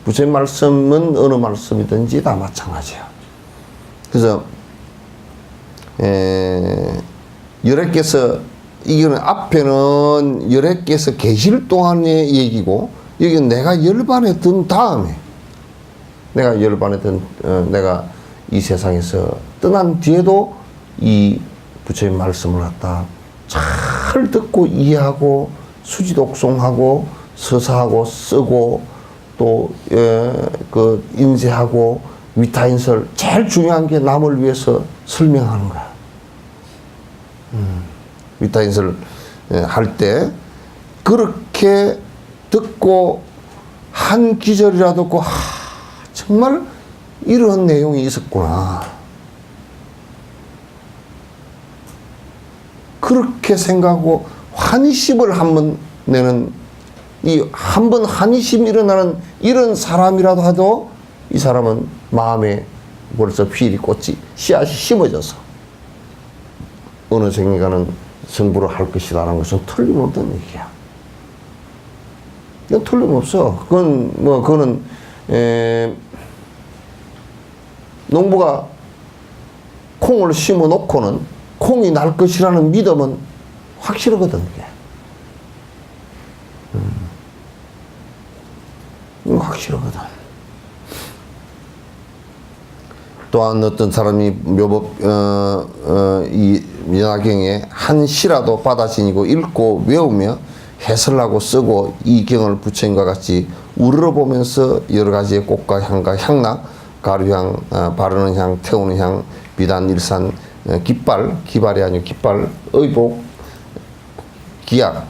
부처님 말씀은 어느 말씀이든지 다 마찬가지야. 그래서 열애께서 이거는 앞에는 열애께서 계실 동안의 얘기고 여기는 내가 열반에 든 다음에 내가 열반에 든 내가 이 세상에서 떠난 뒤에도 이 부처님 말씀을 갖다 잘 듣고 이해하고 수지독송하고 서사하고 쓰고 또 그 인쇄하고 위타인설 제일 중요한 게 남을 위해서 설명하는 거야. 위타인설 할 때 그렇게 듣고 한 기절이라도 듣고 정말 이런 내용이 있었구나. 그렇게 생각하고 환희심을 한번 내는 이 한 번 환희심 일어나는 이런 사람이라도 하도 이 사람은 마음에 벌써 피리 꽃이 씨앗이 심어져서 어느 생인가는 성불을 할 것이라는 것은 틀림없는 얘기야. 이건 틀림없어. 그건 뭐 그거는 농부가 콩을 심어 놓고는 콩이 날 것이라는 믿음은 확실하거든. 이게. 확실하거든. 또한 어떤 사람이 묘법 이 연화경에 한 시라도 받아지니고 읽고 외우며 해설하고 쓰고 이 경을 부처님과 같이 우러러보면서 여러 가지의 꽃과 향과 향락, 가루향, 바르는 향, 태우는 향, 비단, 일산, 깃발, 기발이 아니고 깃발, 의복, 기약,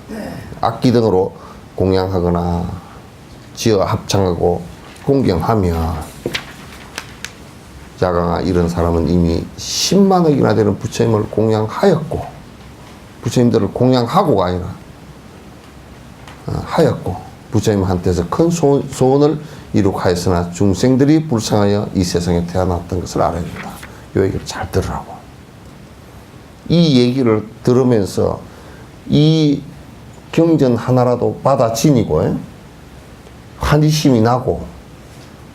악기 등으로 공양하거나 지어 합창하고 공경하며 자강아 이런 사람은 이미 10만억이나 되는 부처님을 공양하였고 부처님들을 공양하고가 아니라 하였고 부처님한테서 큰 소원을 이룩하였으나 중생들이 불쌍하여 이 세상에 태어났던 것을 알아야 된다. 이 얘기를 잘 들으라고. 이 얘기를 들으면서 이 경전 하나라도 받아지니고 환희심이 나고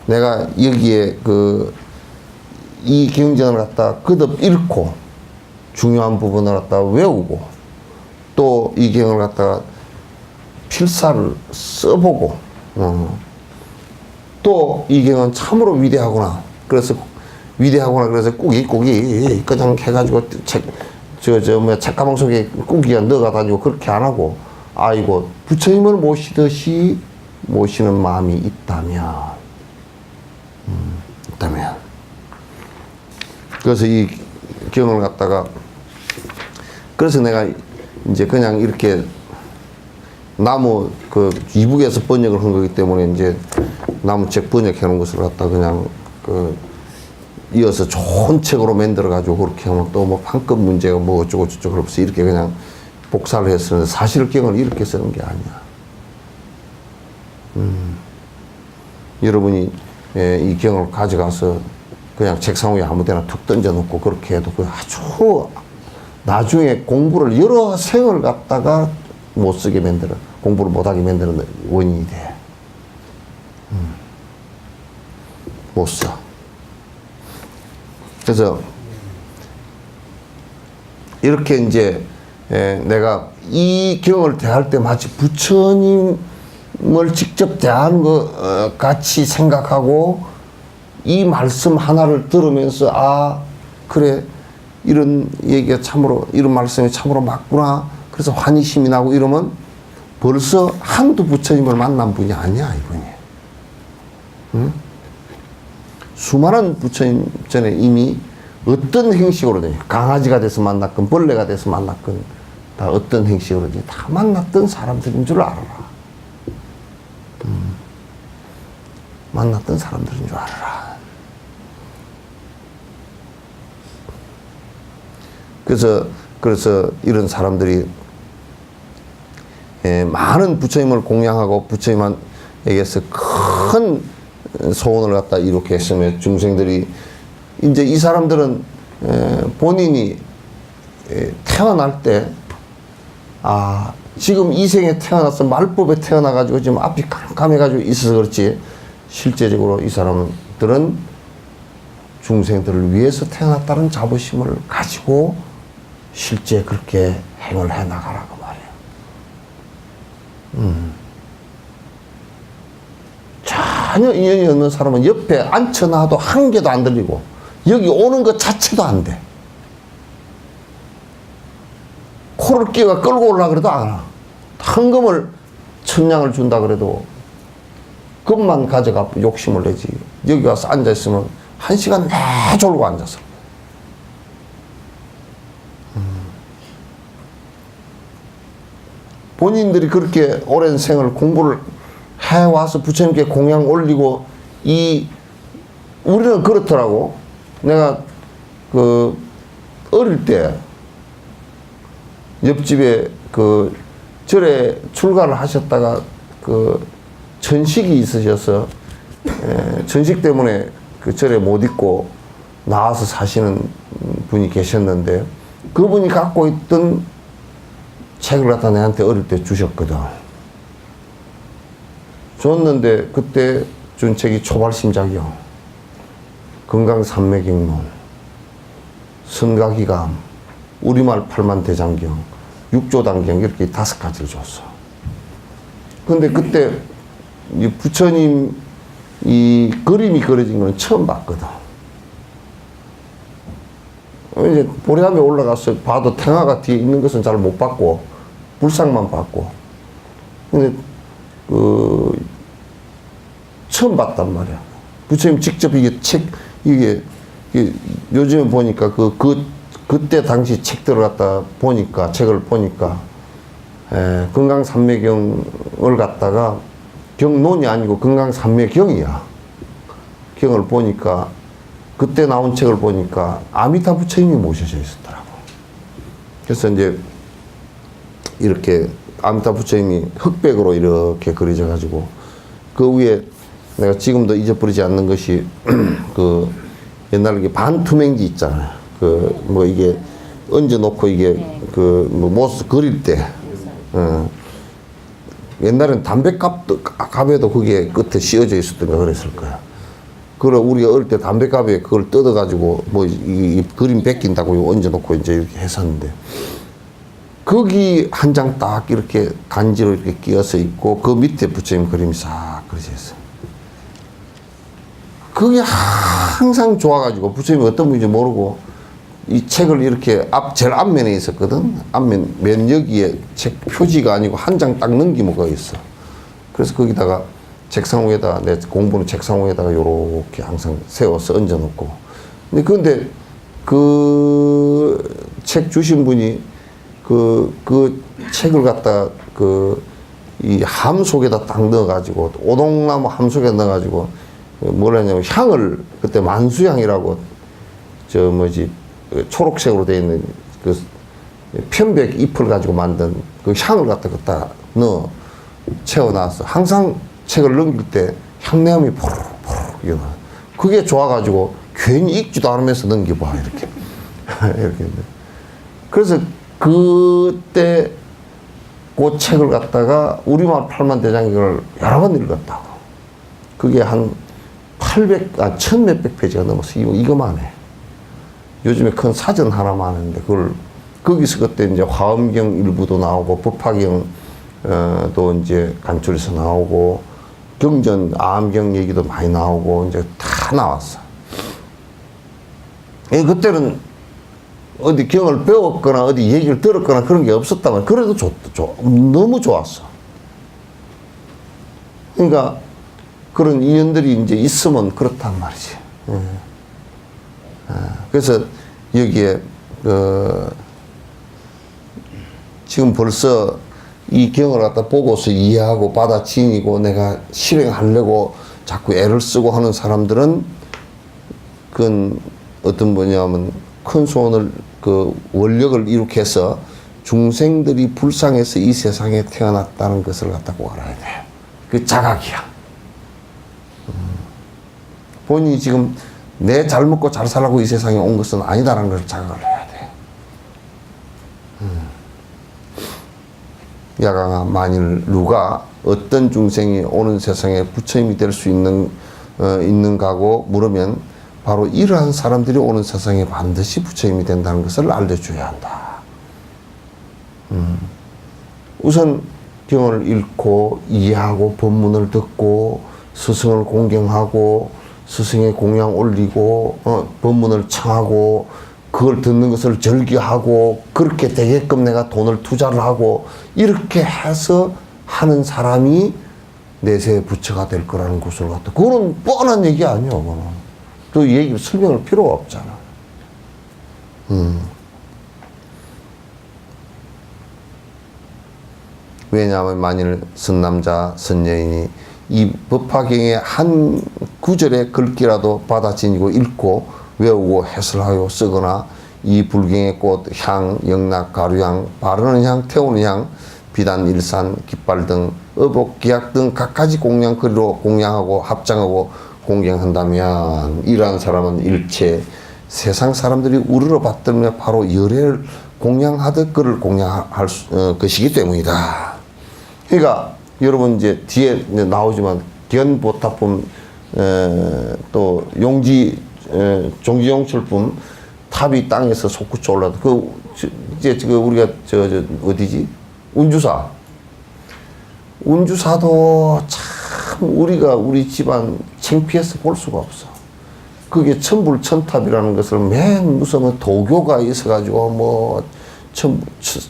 내가 여기에 이 경전을 갖다 거듭 읽고 중요한 부분을 갖다 외우고 또 이 경을 갖다가 필사를 써보고 또 이 경은 참으로 위대하구나. 그래서 위대하구나. 그래서 꾸기 그냥 해가지고 책가방 속에 꾸기가 넣어가 다니고 그렇게 안 하고 아이고 부처님을 모시듯이 모시는 마음이 있다면 그래서 이 경을 갖다가 그래서 내가 이제 그냥 이렇게 나무 이북에서 번역을 한 거기 때문에 이제 나무책 번역해 놓은 것을 갖다 그냥 이어서 좋은 책으로 만들어 가지고 그렇게 하면 또 뭐 판급 문제가 뭐 어쩌고 저쩌고 그러면서 이렇게 그냥 복사를 했었는데 사실 경을 이렇게 쓰는 게 아니야. 여러분이 이 경을 가져가서 그냥 책상 위에 아무 데나 툭 던져놓고 그렇게 해도 아주 나중에 공부를 여러 생을 갖다가 못 쓰게 만들어 공부를 못하게 만드는 원인이 돼. 못 써. 그래서 이렇게 이제 내가 이 경을 대할 때 마치 부처님을 직접 대하는 것 같이 생각하고 이 말씀 하나를 들으면서 그래 이런 얘기가 참으로 이런 말씀이 참으로 맞구나. 그래서 환희심이 나고 이러면 벌써 한두 부처님을 만난 분이 아니야 이분이. 응? 수많은 부처님 전에 이미 어떤 행식으로든 강아지가 돼서 만났건 벌레가 돼서 만났건 다 어떤 행식으로든 다 만났던 사람들인 줄 알아라. 만났던 사람들인 줄 알아라. 그래서 이런 사람들이 많은 부처님을 공양하고 부처님에게서 큰 소원을 갖다 이렇게 했으면 중생들이 이제 이 사람들은 본인이 태어날 때 지금 이 생에 태어나서 말법에 태어나가지고 지금 앞이 깜깜해가지고 있어서 그렇지 실제적으로 이 사람들은 중생들을 위해서 태어났다는 자부심을 가지고 실제 그렇게 행을 해나가라고 말이에요. 전혀 인연이 없는 사람은 옆에 앉혀놔도 한 개도 안 들리고 여기 오는 것 자체도 안 돼. 코를 끼가 끌고 올라 그래도 안 와. 헌금을 천냥을 준다 그래도 금만 가져가 욕심을 내지. 여기 와서 앉아있으면 1시간 내졸고 앉아서. 본인들이 그렇게 오랜 생을 공부를 해와서 부처님께 공양 올리고 우리는 그렇더라고. 내가 어릴 때 옆집에 절에 출가를 하셨다가 전식이 있으셔서 전식 때문에 절에 못 있고 나와서 사시는 분이 계셨는데 그분이 갖고 있던 책을 갖다 내한테 어릴 때 주셨거든. 줬는데 그때 준 책이 초발심작용, 건강산매경론, 선가기감, 우리말 팔만대장경, 육조단경 이렇게 5가지를 줬어. 근데 그때 이 부처님 이 그림이 그려진 건 처음 봤거든. 이제 보리함에 올라가서 봐도 탱화가 뒤에 있는 것은 잘 못 봤고 불상만 봤고 근데 처음 봤단 말이야. 부처님 직접 이게 요즘에 보니까 그때 당시 책들을 갖다 보니까 책을 보니까 건강산매경을 갖다가 경론이 아니고 건강산매경이야. 경을 보니까 그때 나온 책을 보니까 아미타 부처님이 모셔져 있었더라고. 그래서 이제 이렇게 아미타 부처님이 흑백으로 이렇게 그려져 가지고 그 위에 내가 지금도 잊어버리지 않는 것이 옛날에 이게 반투명지 있잖아요. 뭐 이게 얹어놓고 이게 뭐 모습 그릴 때 옛날엔 담배갑에도 그게 끝에 씌어져 있었던가 그랬을 거야. 그럼 우리가 어릴 때 담배갑에 그걸 뜯어가지고 뭐 이 그림 베낀다고 얹어놓고 이제 이렇게 했었는데 거기 한 장 딱 이렇게 간지로 이렇게 끼어서 있고 그 밑에 부처님 그림이 싹 그려져 있어. 그게 항상 좋아가지고 부처님이 어떤 분인지 모르고 이 책을 이렇게 제일 앞면에 있었거든. 앞면 맨 여기에 책 표지가 아니고 한 장 딱 넘기면 거기 있어. 그래서 거기다가 책상 위에다 내 공부는 책상 위에다가 요렇게 항상 세워서 얹어놓고. 근데 그 책 주신 분이 그 책을 갖다 이 함 속에다 딱 넣어가지고 오동나무 함 속에 넣어가지고 뭐라 하냐면 향을 그때 만수향이라고 초록색으로 되어 있는 그 편백 잎을 가지고 만든 그 향을 갖다 넣어 채워놨어. 항상 책을 넘길 때 향내음이 포록포록 일어나. 그게 좋아가지고 괜히 읽지도 않으면서 넘겨봐 이렇게 이렇게. 그래서 그때 그 책을 갖다가 우리말 팔만대장경을 여러 번 읽었다고. 그게 한 1100백 페이지가 넘어서 이거만 해. 요즘에 큰 사전 하나만 하는데 거기서 그때 이제 화엄경 일부도 나오고 법화경 또 이제 간추려서 나오고 경전 암경 얘기도 많이 나오고 이제 다 나왔어. 그때는 어디 경을 배웠거나 어디 얘기를 들었거나 그런 게 없었다면 그래도 너무 좋았어. 그러니까 그런 인연들이 이제 있으면 그렇단 말이지. 그래서 여기에 지금 벌써 이 경을 갖다 보고서 이해하고 받아들이고 내가 실행하려고 자꾸 애를 쓰고 하는 사람들은 그건 어떤 뭐냐면 큰 소원을 그 원력을 이룩해서 중생들이 불쌍해서 이 세상에 태어났다는 것을 갖다 꼭 알아야 돼. 그 자각이야. 본인이 지금 내 잘 먹고 잘 살라고 이 세상에 온 것은 아니다라는 걸 자각을 해야 돼. 야강아, 만일 누가 어떤 중생이 오는 세상에 부처님이 될 수 있는가고 물으면 바로 이러한 사람들이 오는 세상에 반드시 부처님이 된다는 것을 알려줘야 한다. 우선 경을 읽고 이해하고 법문을 듣고 스승을 공경하고 스승의 공양 올리고 법문을 청하고 그걸 듣는 것을 절기하고 그렇게 되게끔 내가 돈을 투자를 하고 이렇게 해서 하는 사람이 내세의 부처가 될 거라는 것을 갖다 그거는 뻔한 얘기 아니야. 그거는 그 얘기를 설명할 필요가 없잖아. 왜냐하면 만일 선남자 선여인이 이 법화경의 한 구절의 글귀라도 받아지니고 읽고 외우고 해설하고 쓰거나 이 불경의 꽃, 향, 영락, 가루향, 바르는 향, 태우는 향, 비단, 일산, 깃발 등 어복, 기약 등 각가지 공양거리로 공양하고 합장하고 공경한다면 이러한 사람은 일체 세상 사람들이 우러러 받들며 바로 열애를 공양하듯 그를 공양할 것이기 때문이다. 그러니까 여러분 이제 뒤에 나오지만 견보타품 또 용지 종지용출품 탑이 땅에서 솟구쳐 올라도 그 이제 우리가 어디지 운주사도 참 우리가 우리 집안 창피해서 볼 수가 없어. 그게 천불천탑이라는 것을 맨 무슨 뭐 도교가 있어가지고 뭐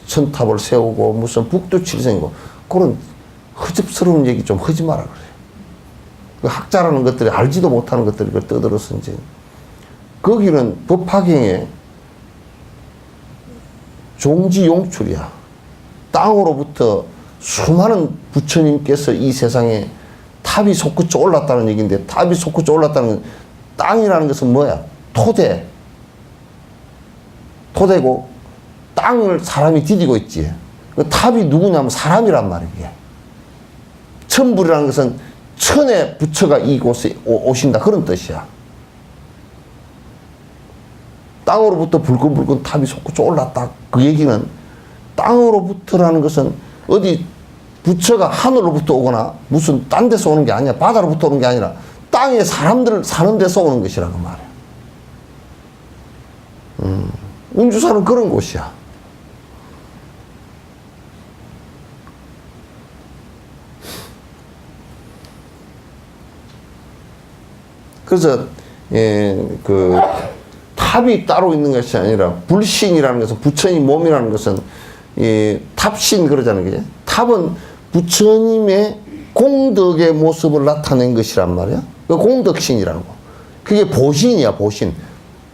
천탑을 세우고 무슨 북두칠성이고 그런 허접스러운 얘기 좀 하지 마라 그래. 그 학자라는 것들이 알지도 못하는 것들이 그걸 떠들어서 이제 거기는 법화경에 종지용출이야. 땅으로부터 수많은 부처님께서 이 세상에 탑이 솟구쳐 올랐다는 얘기인데 탑이 솟구쳐 올랐다는 건 땅이라는 것은 뭐야? 토대고 땅을 사람이 디디고 있지. 그 탑이 누구냐면 사람이란 말이야. 이게. 천불이라는 것은 천의 부처가 이곳에 오신다 그런 뜻이야. 땅으로부터 불끈불끈 탑이 솟구쳐 올랐다. 그 얘기는 땅으로부터라는 것은 어디 부처가 하늘로부터 오거나 무슨 딴 데서 오는 게 아니야. 바다로부터 오는 게 아니라 땅에 사람들 사는 데서 오는 것이라고 말이야. 운주사는 그런 곳이야. 그래서 그 탑이 따로 있는 것이 아니라 불신이라는 것은 부처님 몸이라는 것은 탑신 그러잖아요. 그죠? 탑은 부처님의 공덕의 모습을 나타낸 것이란 말이야. 그 공덕신이라는 거. 그게 보신이야, 보신.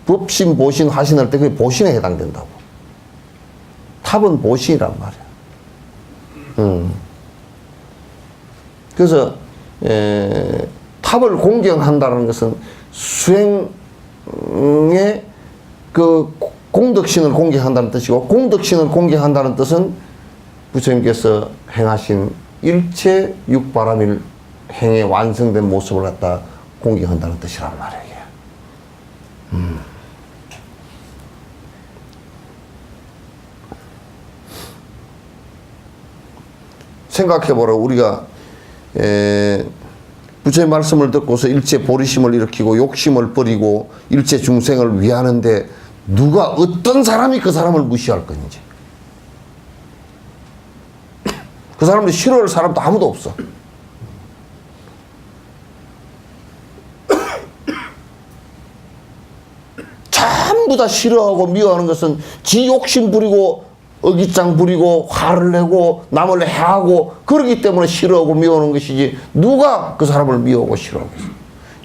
법신, 보신, 화신 할 때 그게 보신에 해당된다고. 탑은 보신이란 말이야. 그래서 탑을 공경한다는 것은 수행의 그 공덕신을 공경한다는 뜻이고 공덕신을 공경한다는 뜻은 부처님께서 행하신 일체 육바라밀 행에 완성된 모습을 갖다 공경한다는 뜻이란 말이에요. 생각해보라. 우리가 부처의 말씀을 듣고서 일체 보리심을 일으키고 욕심을 버리고 일체 중생을 위하는데 누가 어떤 사람이 그 사람을 무시할 건지. 그 사람들 싫어할 사람도 아무도 없어. 전부 다 싫어하고 미워하는 것은 지 욕심 부리고 어깃장 부리고 화를 내고 남을 해하고 그러기 때문에 싫어하고 미워하는 것이지 누가 그 사람을 미워하고 싫어하겠어.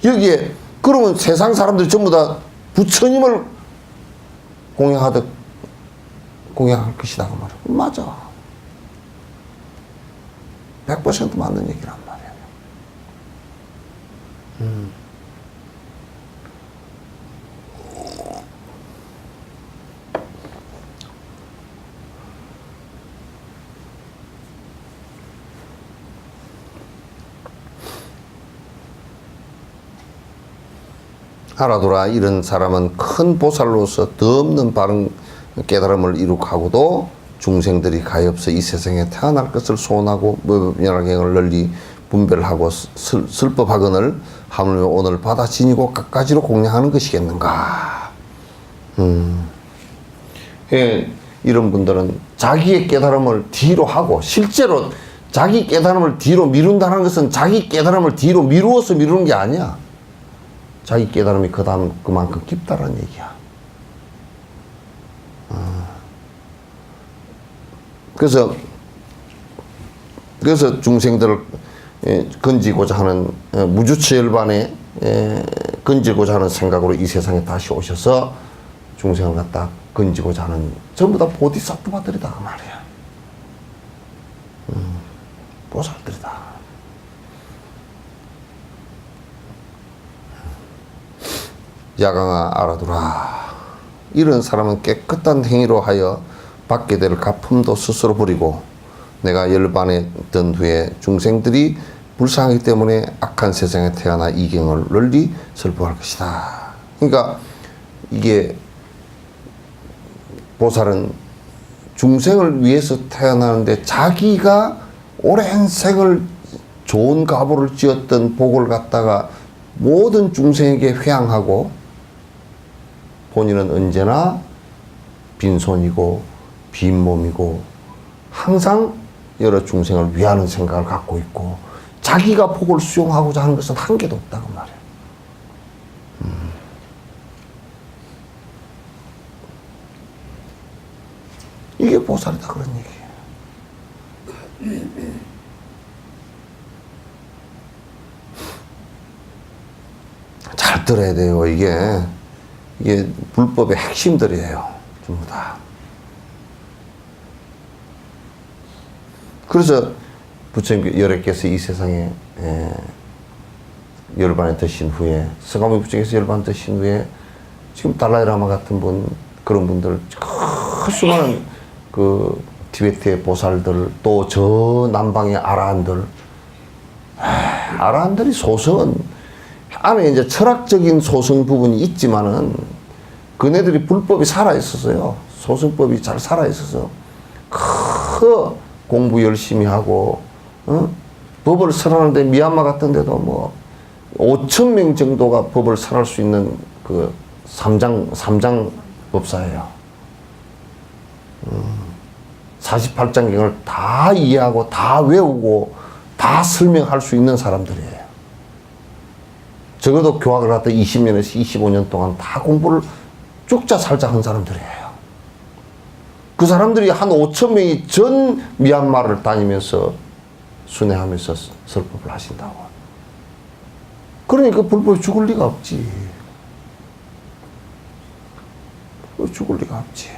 여기에 그 그러면 세상 사람들이 전부 다 부처님을 공양할 것이다 그 말이야. 맞아. 100% 맞는 얘기란 말이야. 알아두라. 이런 사람은 큰 보살로서 더 없는 바른 깨달음을 이룩하고도 중생들이 가엾어 이 세상에 태어날 것을 소원하고 면화경을 널리 분별하고 슬법하거늘 하물며 오늘 받아 지니고 갖가지로 공양하는 것이겠는가. 예, 이런 분들은 자기의 깨달음을 뒤로 하고, 실제로 자기 깨달음을 뒤로 미룬다는 것은 자기 깨달음을 뒤로 미루어서 미루는 게 아니야. 자기 깨달음이 그만큼 깊다는 얘기야. 그래서 중생들을 건지고자 하는 무주처 열반에 건지고자 하는 생각으로 이 세상에 다시 오셔서 중생을 갖다 건지고자 하는 전부 다 보디사트바들이다 그 말이야. 보살들이다. 야강아 알아두라. 이런 사람은 깨끗한 행위로 하여 받게 될 갚음도 스스로 부리고 내가 열반에 든 후에 중생들이 불쌍하기 때문에 악한 세상에 태어나 이경을 널리 설법할 것이다. 그러니까 이게 보살은 중생을 위해서 태어나는데 자기가 오랜 생을 좋은 가보를 지었던 복을 갖다가 모든 중생에게 회양하고 본인은 언제나 빈손이고 빈몸이고 항상 여러 중생을 위하는 생각을 갖고 있고 자기가 복을 수용하고자 하는 것은 한 개도 없다고 말이야. 이게 보살이다 그런 얘기예요. 잘 들어야 돼요. 이게 불법의 핵심들이에요. 전부 다. 그래서 부처님 열애께서 이 세상에 열반에 드신 후에 서가모니 부처님께서 열반 드신 후에 지금 달라이라마 같은 분 그런 분들 그 수많은 그 티베트의 보살들 또 저 남방의 아라한들 아라한들이 소성은 안에 이제 철학적인 소성 부분이 있지만은 그네들이 불법이 살아있었어요. 소성법이 잘 살아있어서 공부 열심히 하고 법을 설하는데 미얀마 같은 데도 뭐 5,000명 정도가 법을 설할 수 있는 그 삼장 법사예요. 48장경을 다 이해하고 다 외우고 다 설명할 수 있는 사람들이에요. 적어도 교학을 하다 20년에서 25년 동안 다 공부를 죽자 살자 한 사람들이에요. 그 사람들이 한 5,000명이 전 미얀마를 다니면서 순회하면서 설법을 하신다고. 그러니까 불법이 죽을 리가 없지. 죽을 리가 없지.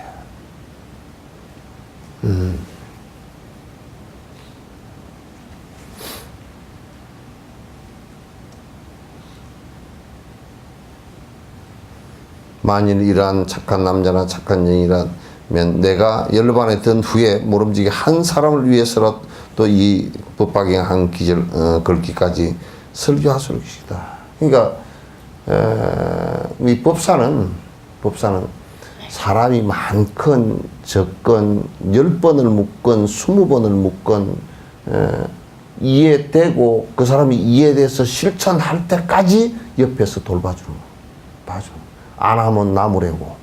만일 이러한 착한 남자나 착한 여인이라면 내가 열반에 든 후에 모름지기 한 사람을 위해서라도 이 법화경한 기절 걸기까지 설교하소를 것이다. 그러니까 이 법사는 사람이 많건 적건 10번을 묻건 20번을 묻건 이해되고 그 사람이 이해돼서 실천할 때까지 옆에서 돌봐주는 거. 봐줘. 안 하면 나무래고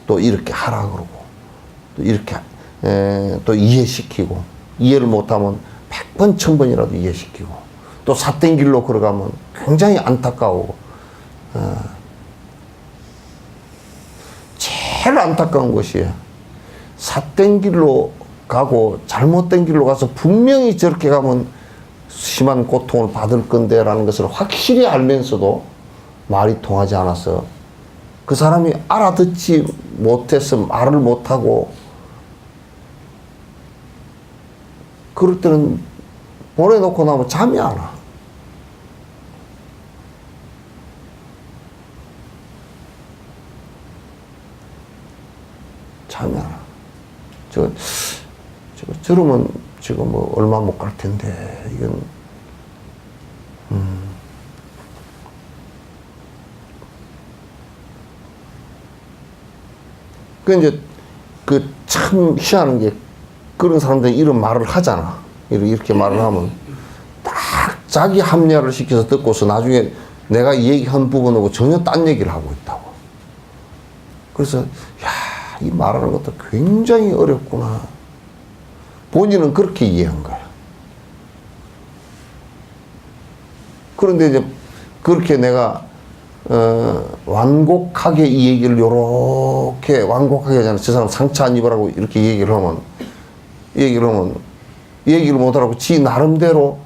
또 이렇게 하라 그러고 또 이렇게 또 이해시키고 이해를 못하면 100번 1000번이라도 이해시키고 또 삿된 길로 걸어가면 굉장히 안타까워. 제일 안타까운 것이 삿된 길로 가고 잘못된 길로 가서 분명히 저렇게 가면 심한 고통을 받을 건데 라는 것을 확실히 알면서도 말이 통하지 않아서 그 사람이 알아듣지 못해서 말을 못하고 그럴 때는 보내놓고 나면 잠이 안 와. 잠이 안 와. 저러면 지금 뭐 얼마 못 갈 텐데, 이건, 그 이제, 그 참 희한한 게 그런 사람들이 이런 말을 하잖아. 이렇게 말을 하면 딱 자기 합리화를 시켜서 듣고서 나중에 내가 얘기한 부분하고 전혀 딴 얘기를 하고 있다고. 그래서, 야, 이 말하는 것도 굉장히 어렵구나. 본인은 그렇게 이해한 거야. 그런데 이제 그렇게 내가 완곡하게 이 얘기를 요렇게 완곡하게 하잖아. 저 사람 상처 안 입으라고 이렇게 얘기를 하면 얘기를 못하라고 지 나름대로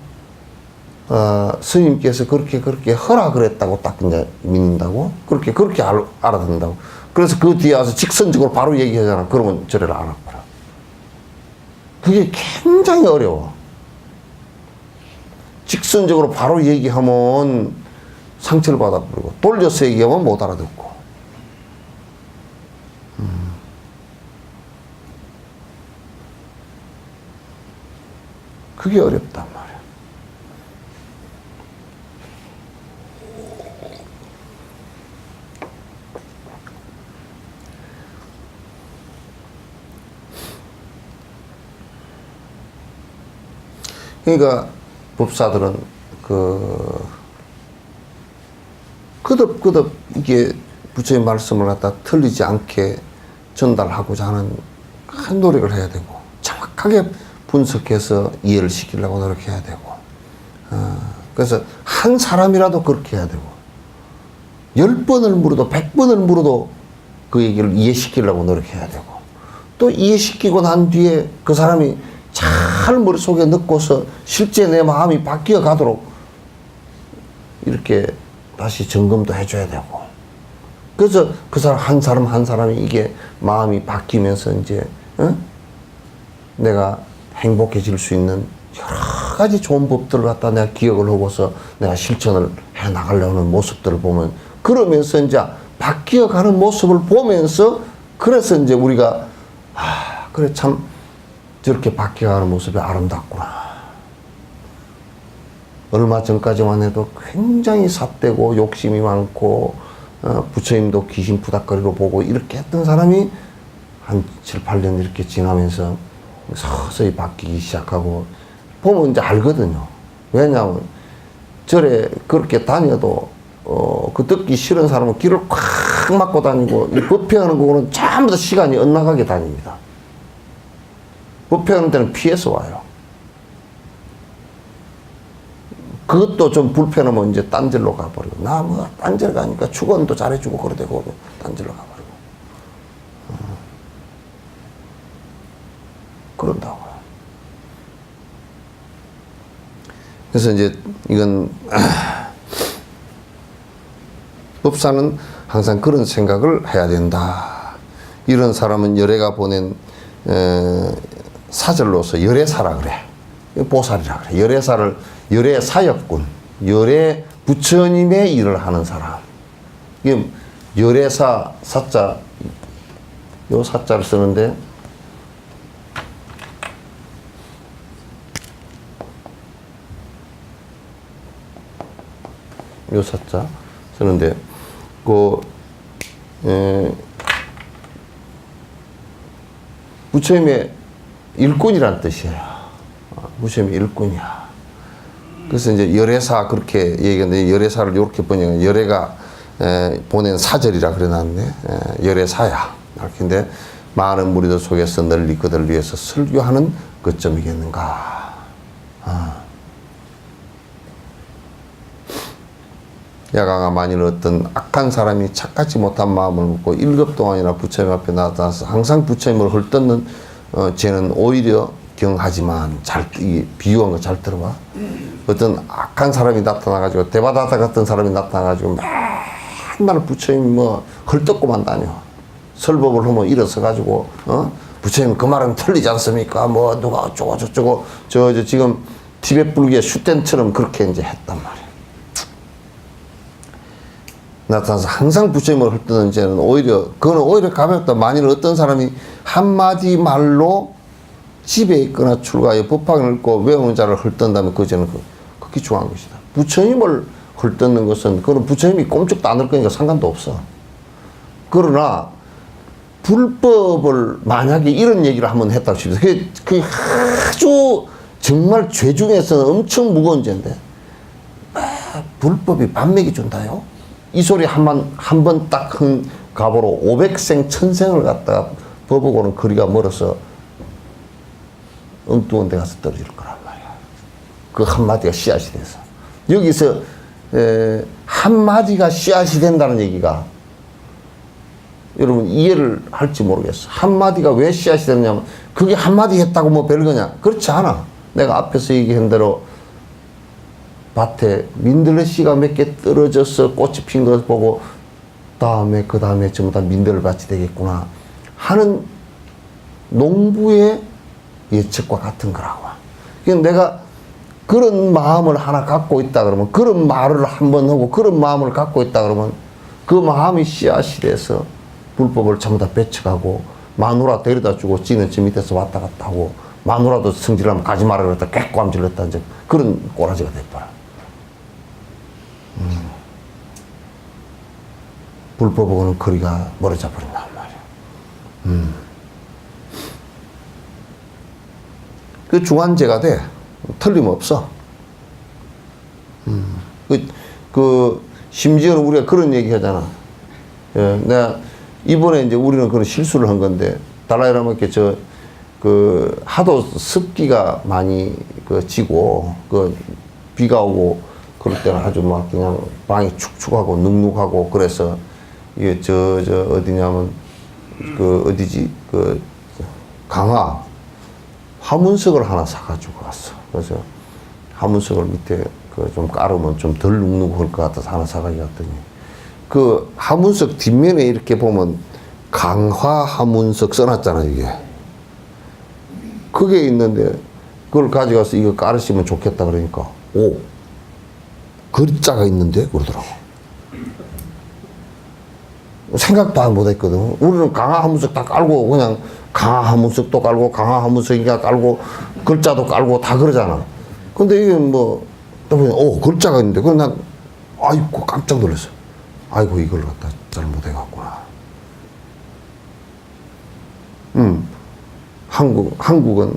스님께서 그렇게 허락을 했다고 딱 이제 믿는다고 그렇게 알아듣는다고. 그래서 그 뒤에 와서 직선적으로 바로 얘기하잖아. 그러면 저래를 알아버려. 그게 굉장히 어려워. 직선적으로 바로 얘기하면 상처를 받아버리고 돌려서 얘기하면 못 알아듣고. 그게 어렵단 말이야. 그러니까 법사들은 끄덕끄덕 이게 부처의 말씀을 갖다 틀리지 않게 전달하고자 하는 큰 노력을 해야 되고 정확하게 분석해서 이해를 시키려고 노력해야 되고 그래서 한 사람이라도 그렇게 해야 되고 10번을 물어도 100번을 물어도 그 얘기를 이해시키려고 노력해야 되고 또 이해시키고 난 뒤에 그 사람이 잘 머릿속에 넣고서 실제 내 마음이 바뀌어 가도록 이렇게 다시 점검도 해줘야 되고 그래서 그 사람 한 사람이 이게 마음이 바뀌면서 이제 내가 행복해질 수 있는 여러 가지 좋은 법들을 갖다 내가 기억을 하고서 내가 실천을 해 나가려는 모습들을 보면 그러면서 이제 바뀌어가는 모습을 보면서 그래서 이제 우리가 그래 참 저렇게 바뀌어가는 모습이 아름답구나. 얼마 전까지만 해도 굉장히 삿대고 욕심이 많고 부처님도 귀신 부닥거리로 보고 이렇게 했던 사람이 한 7, 8년 이렇게 지나면서 서서히 바뀌기 시작하고 보면 이제 알거든요. 왜냐하면 절에 그렇게 다녀도 그 듣기 싫은 사람은 길을 콱 막고 다니고 이 법회하는 거는 전부 다 시간이 엇나가게 다닙니다. 법회하는 데는 피해서 와요. 그것도 좀 불편하면 이제 딴 데로 가버리고 나 뭐 딴 데 가니까 축원도 잘해주고 그러대고 딴 데로 가버리고 그런다고요. 그래서 이제 이건 법사는 항상 그런 생각을 해야 된다. 이런 사람은 열애가 보낸 사절로서 열애사라 그래. 보살이라 그래. 열애사역군. 열애 부처님의 일을 하는 사람. 이게 열애사 사자 요 사자를 쓰는데 요 사자 쓰는데 부처님의 일꾼이란 뜻이에요. 부처님의 일꾼이야. 그래서 이제 열애사 그렇게 얘기했는데 열애사를 이렇게 번역하면 열애가 보낸 사절이라 그래놨네. 열애사야. 근데 많은 무리들 속에서 널리 그들 위해서 설교하는 그점이겠는가. 야가가 만일 어떤 악한 사람이 착하지 못한 마음을 먹고 1급 동안이나 부처님 앞에 나타나서 항상 부처님을 헐뜯는 쟤는 오히려 경하지만 이 비유한 거 잘 들어봐. 어떤 악한 사람이 나타나가지고 대바다다 같은 사람이 나타나가지고 막 맨날 부처님 뭐 헐떡고만 다녀. 설법을 하면 일어서가지고, 부처님 그 말은 틀리지 않습니까? 뭐 누가 어쩌고 저쩌고, 저 지금 티베트 불교의 슈텐처럼 그렇게 이제 했단 말이야. 나타나서 항상 부처님을 헐뜯는 죄는 그거는 오히려 가볍다. 만일 어떤 사람이 한마디 말로 집에 있거나 출가하여 법학을 읽고 외우는 자를 헐뜯는다면 그 죄는 극히 중요한 것이다. 부처님을 헐뜯는 것은 그건 부처님이 꼼짝도 안 할 거니까 상관도 없어. 그러나 불법을 만약에 이런 얘기를 한번 했다고 칩시다. 그게 아주 정말 죄 중에서는 엄청 무거운 죄인데 불법이 반맥이 준다요? 이 소리 한 번 딱 한 갑으로 500생 1000생을 갖다가 법하고는 거리가 멀어서 엉뚱한 데 가서 떨어질 거란 말이야. 그 한마디가 씨앗이 돼서. 여기서 한마디가 씨앗이 된다는 얘기가 여러분 이해를 할지 모르겠어. 한마디가 왜 씨앗이 되느냐면 그게 한마디 했다고 뭐 별거냐? 그렇지 않아. 내가 앞에서 얘기한 대로 밭에 민들레씨가 몇 개 떨어져서 꽃이 핀 걸 보고 그 다음에 전부 다 민들레밭이 되겠구나 하는 농부의 예측과 같은 거라고. 그러니까 내가 그런 마음을 하나 갖고 있다 그러면 그런 말을 한번 하고 그런 마음을 갖고 있다 그러면 그 마음이 씨앗이 돼서 불법을 전부 다 배척하고 마누라 데려다 주고 지는 저 밑에서 왔다 갔다 하고 마누라도 성질하면 가지 마라 그랬다 깨꼬암 질렀다 이제 그런 꼬라지가 돼버려. 불법하고는 거리가 멀어져 버린단 말이야. 그 중한죄가 돼. 틀림없어. 심지어는 우리가 그런 얘기 하잖아. 예, 내가 이번에 이제 우리는 그런 실수를 한 건데, 달라이라마께 하도 습기가 많이 지고, 비가 오고, 그럴 때는 아주 막 그냥 방이 축축하고 눅눅하고 그래서 이게 어디냐면 어디지 강화 화문석을 하나 사가지고 갔어. 그래서 화문석을 밑에 좀 깔으면 좀 덜 눅눅할 것 같아서 하나 사가지고 갔더니 그 화문석 뒷면에 이렇게 보면 강화 화문석 써놨잖아 이게. 그게 있는데 그걸 가져가서 이거 깔으시면 좋겠다 그러니까 글자가 있는데 그러더라고. 생각도 못 했거든. 우리는 강화 화문석 다 깔고 그냥 강화 화문석도 깔고 강화 화문석이가 깔고 글자도 깔고 다 그러잖아. 근데 이게 또 보니 글자가 있는데 그건 난 아이고 깜짝 놀랐어. 아이고 이걸 갖다 잘못해갖구나. 한국은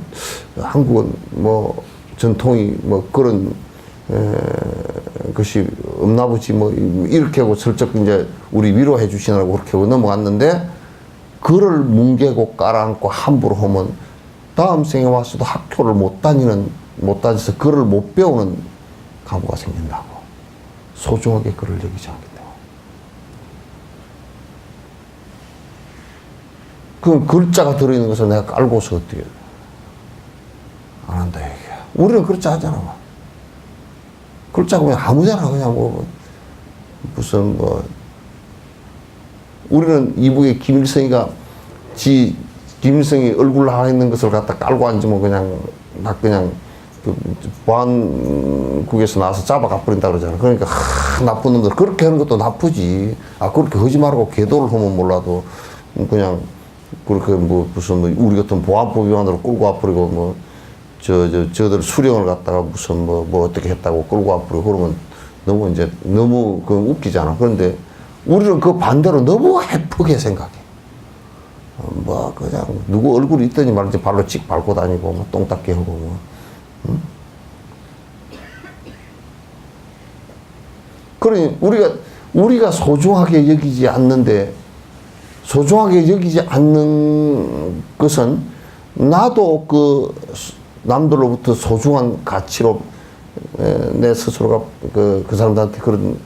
뭐 전통이 뭐 그런 것이 없나 보지 뭐 이렇게 하고 슬쩍 이제 우리 위로해 주시느라고 그렇게 하고 넘어갔는데 그를 뭉개고 깔아앉고 함부로 하면 다음 생에 와서도 학교를 못 다녀서 글을 못 배우는 가부가 생긴다고. 소중하게 글을 여기지 않기 때문에. 그럼 글자가 들어있는 것을 내가 깔고서 어떻게 안 한다 얘기야. 우리는 그렇지 않잖아. 글자가 그냥 아무잖아. 그냥 무슨 우리는 이북의 김일성이가 김일성이 얼굴 하나 있는 것을 갖다 깔고 앉으면 그냥 보안국에서 나와서 잡아가 버린다 그러잖아. 그러니까 나쁜 놈들 그렇게 하는 것도 나쁘지. 그렇게 하지 말고 계도를 하면 몰라도 그냥 그렇게 무슨 우리 같은 보안법 위반으로 끌고 와버리고 저들 수령을 갖다가 무슨 어떻게 했다고 끌고 와버리고 그러면 너무 웃기잖아. 그런데 우리는 그 반대로 너무 해프게 생각해. 그냥 누구 얼굴이 있더니 말이지 발로 찍 밟고 다니고 똥 닦게 하고 응? 그러니 우리가 소중하게 여기지 않는데 소중하게 여기지 않는 것은 나도 남들로부터 소중한 가치로 내 스스로가 그 사람들한테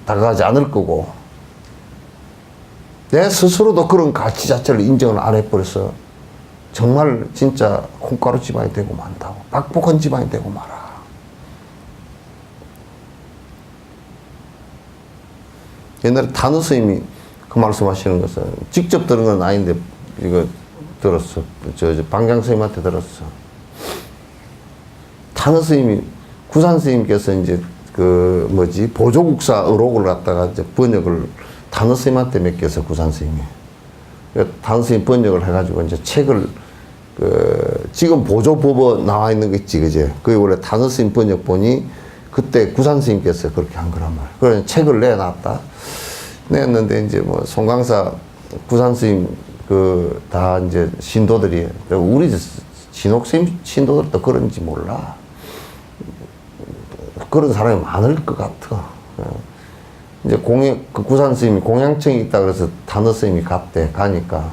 다가가지 않을 거고 내 스스로도 그런 가치 자체를 인정을 안 해버려서 정말 진짜 콩가루 집안이 되고 만다고. 박복한 집안이 되고 말아. 옛날에 단어 스님이 그 말씀하시는 것은 직접 들은 건 아닌데 이거 들었어. 저 방장 스님한테 들었어. 단어 스님이 구산 스님께서 이제 그 뭐지 보조국사 의록을 갖다가 이제 번역을 단어 스님한테 맡겨서 구산 스님이 단어 스님 번역을 해가지고 이제 책을 그 지금 보조법어 나와 있는 거 있지 그제 그게 원래 단어 스님 번역본이 그때 구산 스님께서 그렇게 한 거란 말이야. 그래서 책을 내놨다. 냈는데 이제 뭐 송강사 구산 스님 그 다 이제 신도들이 우리 진옥 스님 신도들도 그런지 몰라. 그런 사람이 많을 것 같아. 이제 그 구산 스님이 공양청이 있다 그래서 단어 스님이 갔대. 가니까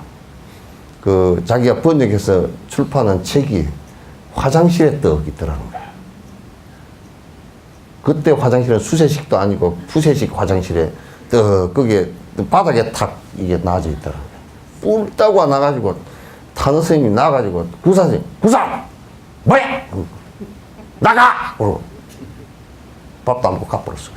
그 자기가 번역해서 출판한 책이 화장실에 떡 있더라는 거야. 그때 화장실은 수세식도 아니고 푸세식 화장실에 떡 그게 바닥에 탁 이게 나져 있더라는 거야. 뿔 따고 나가지고 단어 스님이 나가지고 구산 스님 구산 뭐야 나가 그러고 밥도 안 먹고 가버렸어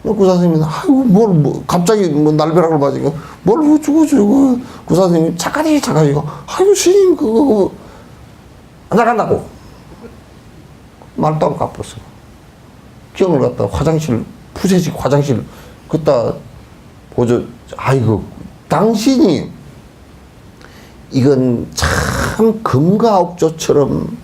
그냥. 구산 스님이 아이고 뭐 갑자기 뭐 날벼락을 맞으니까 뭘 어쩌고 구산 스님이 착하지고 아이고 스님 그거 안 나간다고 말도 안 가버렸어. 병을 갖다 화장실 푸세식 화장실 그따 보죠. 아이고 당신이 이건 참 금가옥조처럼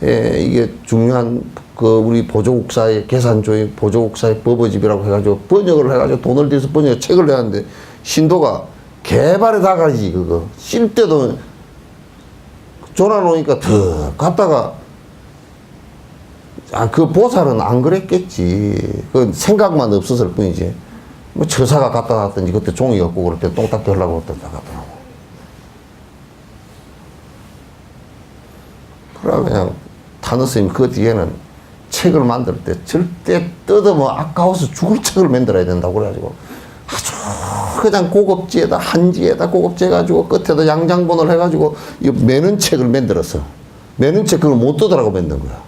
이게 중요한 그 우리 보조국사의 계산조의 보조국사의 법어집이라고 해가지고 번역을 해가지고 돈을 들여서 번역 책을 내는데 신도가 개발에 다가지 그거 쉴 때도 졸아놓으니까 더 갔다가 그 보살은 안 그랬겠지. 그 생각만 없었을 뿐이지. 뭐 처사가 갖다 놨든지 그때 종이 없고 그럴 때 똥딱 들라고 그때 다 갖다 놓고. 그러면 그냥 단어 스님 그 뒤에는 책을 만들 때 절대 뜯으면 아까워서 죽을 책을 만들어야 된다고 그래가지고 아주 그냥 고급지에다 한지에다 고급지 해가지고 끝에다 양장본을 해가지고 이 매는 책을 만들었어. 매는 책 그걸 못 뜯으라고 만든 거야.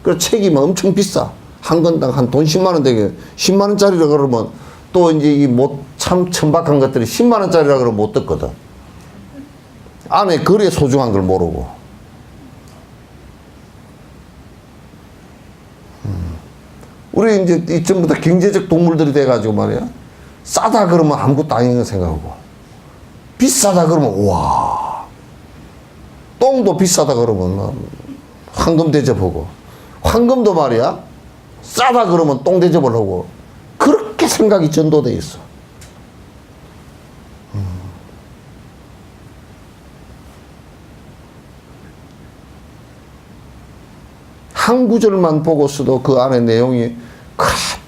그 책이 뭐 엄청 비싸. 한 건당 한 돈 10만 원 되게 10만 원짜리라 그러면 또 이제 이 못 참 천박한 것들이 10만 원짜리라 그러면 못 듣거든. 안에 글의 소중한 걸 모르고. 우리 이제 이 전부 다 경제적 동물들이 돼가지고 말이야. 싸다 그러면 아무것도 아닌 거 생각하고. 비싸다 그러면 우와. 똥도 비싸다 그러면 황금 대접하고. 황금도 말이야. 싸다 그러면 똥 대접을 하고. 그렇게 생각이 전도돼 있어. 한 구절만 보고서도 그 안에 내용이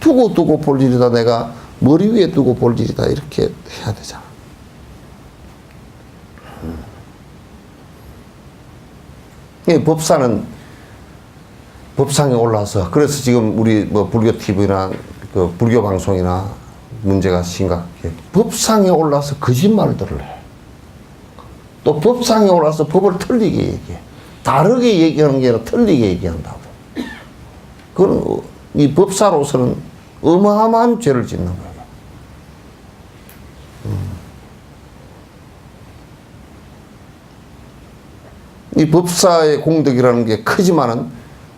두고 볼 일이다. 내가 머리 위에 두고 볼 일이다. 이렇게 해야 되잖아. 이 법상에 올라서 그래서 지금 우리 뭐 불교 TV나 그 불교 방송이나 문제가 심각해. 법상에 올라서 거짓말들을 해. 또 법상에 올라서 법을 틀리게 얘기해. 다르게 얘기하는 게 아니라 틀리게 얘기한다고. 그건 이 법사로서는 어마어마한 죄를 짓는 거예요. 이 법사의 공덕이라는 게 크지만은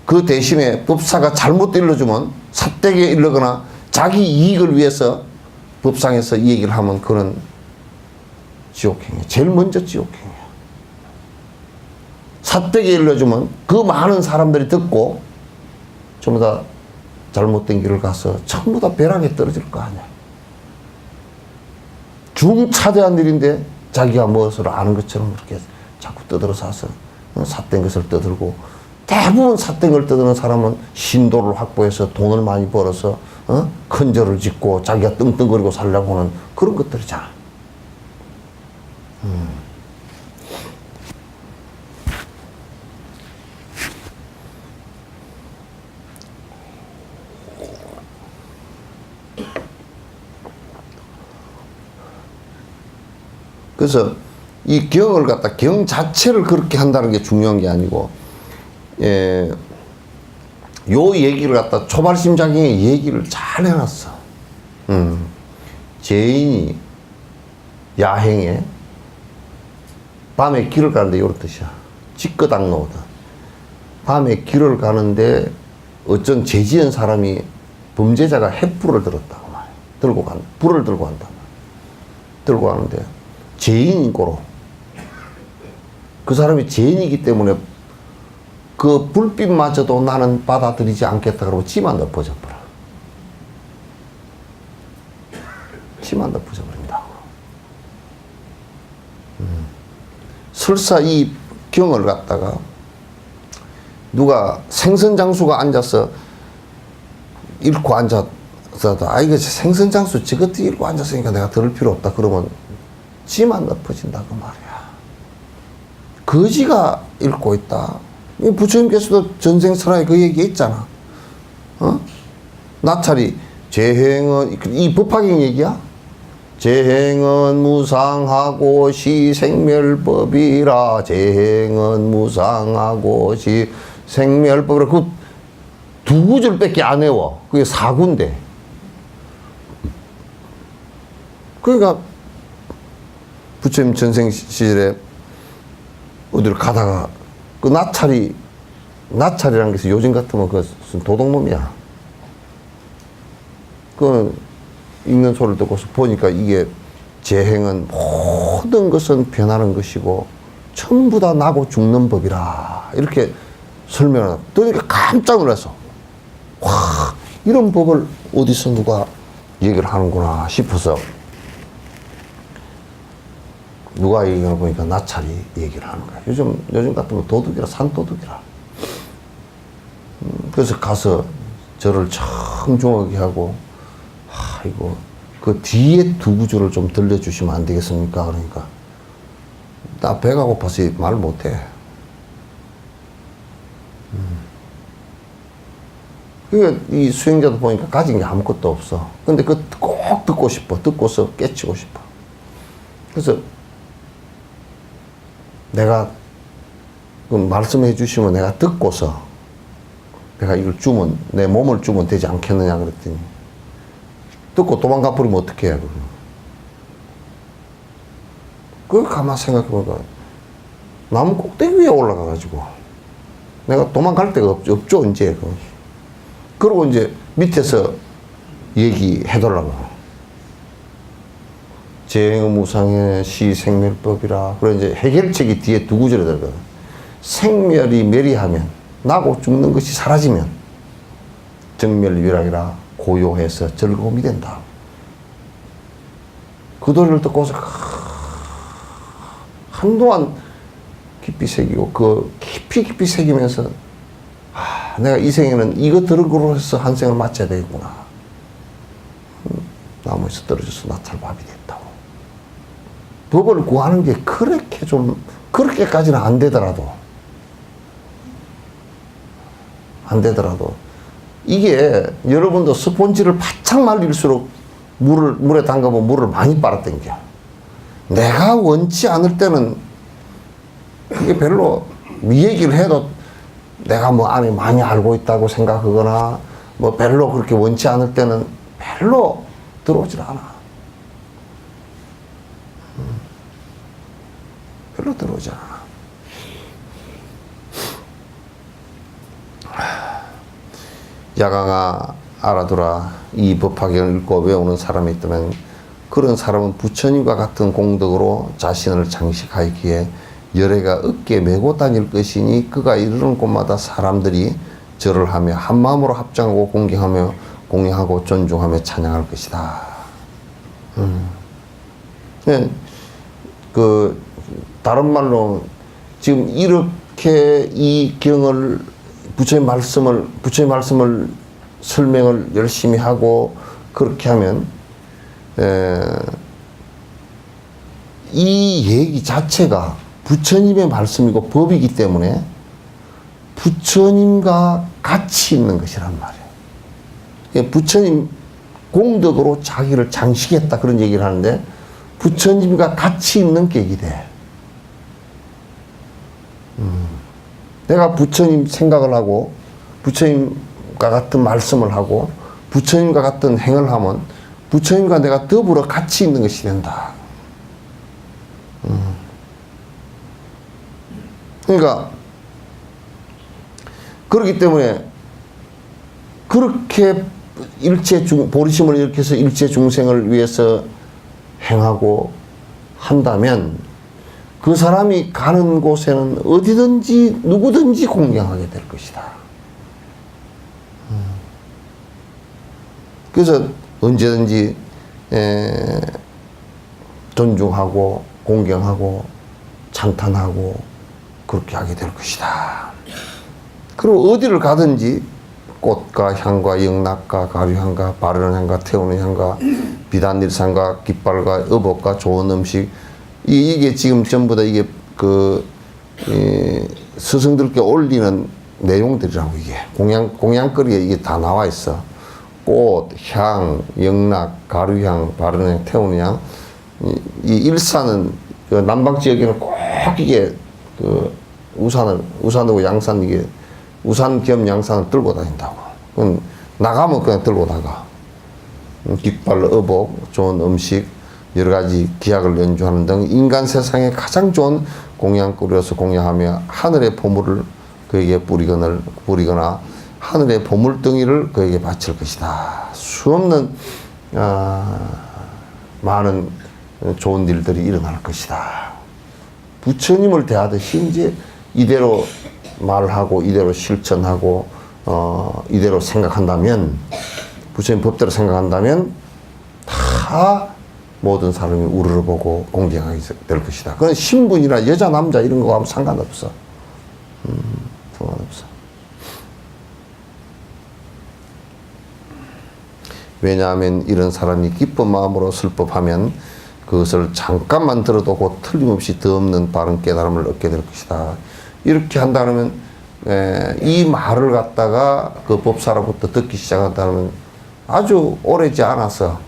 그 대신에 법사가 잘못 일러주면 삿되게 일러거나 자기 이익을 위해서 법상에서 이 얘기를 하면 그런 지옥행위야. 제일 먼저 지옥행위야. 삿되게 일러주면 그 많은 사람들이 듣고 전부 다 잘못된 길을 가서 전부 다 벼락에 떨어질 거 아니야. 중차대한 일인데 자기가 무엇을 아는 것처럼 그렇게 자꾸 떠들어 사서 삿된 것을 떠들고 대부분 삿된 걸 떠드는 사람은 신도를 확보해서 돈을 많이 벌어서 큰 절을 짓고 자기가 떵떵거리고 살려고 하는 그런 것들이잖아. 그래서 이 경을 갖다 경 자체를 그렇게 한다는 게 중요한 게 아니고, 요 얘기를 갖다 초발심장에 얘기를 잘 해놨어. 죄인이 야행에 밤에 길을 가는데 이런 뜻이야. 찌끄당 놓거든. 밤에 길을 가는데 어쩐 죄 지은 사람이 범죄자가 횃불을 들었다고 말이야. 불을 들고 간다. 들고 가는데 죄인인 거로. 그 사람이 죄인이기 때문에 그 불빛마저도 나는 받아들이지 않겠다 그러고 지만 덮어져 버려. 지만 덮어져 버린다고. 설사 이 경을 갖다가 누가 생선장수가 앉아서 읽고 앉았어도 이거 생선장수 저것도 읽고 앉았으니까 내가 들을 필요 없다 그러면 지만 덮어진다고 말이야. 거지가 읽고 있다. 부처님께서도 전생설화에 그 얘기 있잖아. 나찰이 재행은 이 법화경 얘기야. 재행은 무상하고 시생멸법이라. 재행은 무상하고 시생멸법이라. 그 두 구절밖에 안 외워. 그게 4구인데. 그러니까 부처님 전생 시절에 어디를 가다가 그 나찰이라는 게 요즘 같으면 그것은 도둑놈이야. 그거는 읽는 소리를 듣고서 보니까 이게 재행은 모든 것은 변하는 것이고 전부 다 나고 죽는 법이라. 이렇게 설명을 하니까 깜짝 놀랐어. 와, 이런 법을 어디서 누가 얘기를 하는구나 싶어서 누가 얘기하는 보니까 나찰이 얘기를 하는 거야. 요즘 같으면 도둑이라, 산도둑이라. 그래서 가서 저를 청중하게 하고, 이거, 그 뒤에 두 구절을 좀 들려주시면 안 되겠습니까? 그러니까. 나 배가 고파서 말 못해. 그러니까 이 수행자도 보니까 가진 게 아무것도 없어. 근데 그 꼭 듣고 싶어. 듣고서 깨치고 싶어. 그래서 내가 그 말씀해 주시면 내가 듣고서 내가 이걸 주면 내 몸을 주면 되지 않겠느냐 그랬더니 듣고 도망가 버리면 어떻게 해? 그걸 가만 생각해 보니까 나무 꼭대기 위에 올라가 가지고 내가 도망갈 데가 없죠 이제. 그러고 이제 밑에서 얘기해 달라고. 재행무상의 시생멸법이라. 그래 이제 해결책이 뒤에 두 구절에 들어가. 생멸이 멸이하면 나고 죽는 것이 사라지면 정멸위락이라 고요해서 즐거움이 된다. 그 노래를 듣고서 한동안 깊이 새기고 그 깊이 새기면서 내가 이 생에는 이거 들으로 해서 한 생을 마쳐야 되겠구나. 나무에서 떨어져서 나찰밥이 됐다고. 법을 구하는 게 그렇게까지는 안 되더라도 이게 여러분도 스폰지를 바짝 말릴수록 물에 담가보면 물을 많이 빨아당겨. 내가 원치 않을 때는 이게 별로 이 얘기를 해도 내가 뭐 안에 많이 알고 있다고 생각하거나 뭐 별로 그렇게 원치 않을 때는 별로 들어오질 않아. 별로 들어오지 않아. 야강아 알아두라. 이 법화경을 읽고 외우는 사람이 있다면 그런 사람은 부처님과 같은 공덕으로 자신을 장식하기에 열애가 어깨에 메고 다닐 것이니 그가 이르는 곳마다 사람들이 절을 하며 한마음으로 합장하고 공경하고 존중하며 찬양할 것이다. 그 다른 말로 지금 이렇게 이 경을 부처님 말씀을 설명을 열심히 하고 그렇게 하면 이 얘기 자체가 부처님의 말씀이고 법이기 때문에 부처님과 같이 있는 것이란 말이에요. 부처님 공덕으로 자기를 장식했다 그런 얘기를 하는데 부처님과 같이 있는 격이 돼. 내가 부처님 생각을 하고 부처님 부처님과 같은 말씀을 하고 부처님과 같은 행을 하면 부처님과 내가 더불어 같이 있는 것이 된다. 그러니까 그렇기 때문에 그렇게 보리심을 일으켜서 일체 중생을 위해서 행하고 한다면 그 사람이 가는 곳에는 어디든지 누구든지 공경하게 될 것이다. 그래서 언제든지 존중하고 공경하고 찬탄하고 그렇게 하게 될 것이다. 그리고 어디를 가든지 꽃과 향과 영락과 가류향과 바르는 향과 태우는 향과 비단일상과 깃발과 의복과 좋은 음식 이게 지금 전부 다 이게 스승들께 올리는 내용들이라고 이게 공양거리에 이게 다 나와 있어. 꽃, 향, 영락, 가류향, 바르는 향, 태우는 향. 이 일산은 그 남방 지역에는 꼭 이게 우산하고 양산 이게 우산 겸 양산을 들고 다닌다고. 그건 나가면 그냥 들고 나가. 깃발, 의복, 좋은 음식, 여러 가지 기악을 연주하는 등 인간 세상에 가장 좋은 공양거리로서 공양하며 하늘의 보물을 그에게 뿌리거나 하늘의 보물덩이를 그에게 바칠 것이다. 수없는 많은 좋은 일들이 일어날 것이다. 부처님을 대하듯이 이제 이대로 말하고 이대로 실천하고 이대로 생각한다면 부처님 법대로 생각한다면 다 모든 사람이 우러러보고 공경하게 될 것이다. 그건 신분이나 여자 남자 이런 거하고 상관없어. 상관없어. 왜냐하면 이런 사람이 기쁜 마음으로 슬퍼하면 그것을 잠깐만 들어도 곧 틀림없이 더 없는 바른 깨달음을 얻게 될 것이다. 이렇게 한다면 이 말을 갖다가 그 법사로부터 듣기 시작한다면 아주 오래지 않아서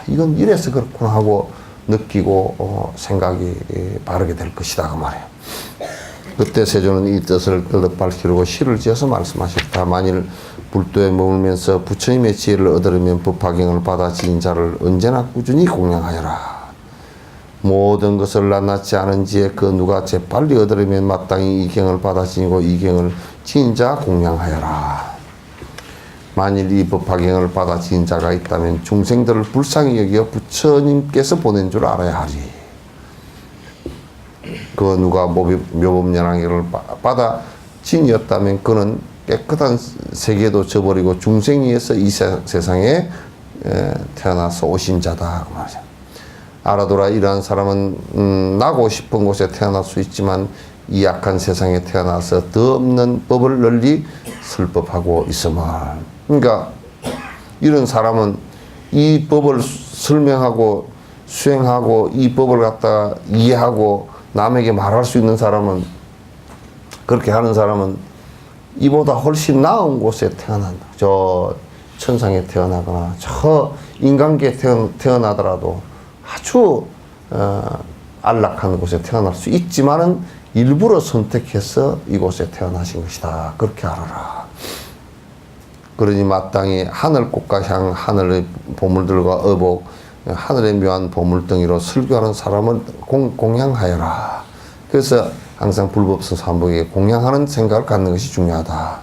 이건 이래서 그렇구나 하고 느끼고 생각이 바르게 될 것이다 그 말이에요. 그때 세존은 이 뜻을 끌듯 밝히려고 시를 지어서 말씀하셨다. 만일 불도에 머물면서 부처님의 지혜를 얻으려면 법화경을 받아 지닌 자를 언제나 꾸준히 공양하여라. 모든 것을 낱낱이 아는 지혜 그 누가 재빨리 얻으려면 마땅히 이 경을 받아 지니고 이 경을 지닌 자 공양하여라. 만일 이 법화경을 받아 지닌 자가 있다면 중생들을 불쌍히 여겨 부처님께서 보낸 줄 알아야 하리. 그 누가 묘법연왕경을 받아 지니었다면 그는 깨끗한 세계도 저버리고 중생에 의해서 이 세상에 태어나서 오신 자다. 그 말이야. 알아둬라. 이러한 사람은 나고 싶은 곳에 태어날 수 있지만 이 악한 세상에 태어나서 더 없는 법을 널리 설법하고 있음을. 그러니까 이런 사람은 이 법을 설명하고 수행하고 이 법을 갖다 이해하고 남에게 말할 수 있는 사람은 그렇게 하는 사람은 이보다 훨씬 나은 곳에 태어난다. 저 천상에 태어나거나 저 인간계에 태어나더라도 아주 안락한 곳에 태어날 수 있지만은 일부러 선택해서 이곳에 태어나신 것이다. 그렇게 알아라. 그러니 마땅히 하늘꽃과 향, 하늘의 보물들과 의복, 하늘의 묘한 보물덩이로 설교하는 사람을 공양하여라. 그래서 항상 불법성 삼복에 공양하는 생각을 갖는 것이 중요하다.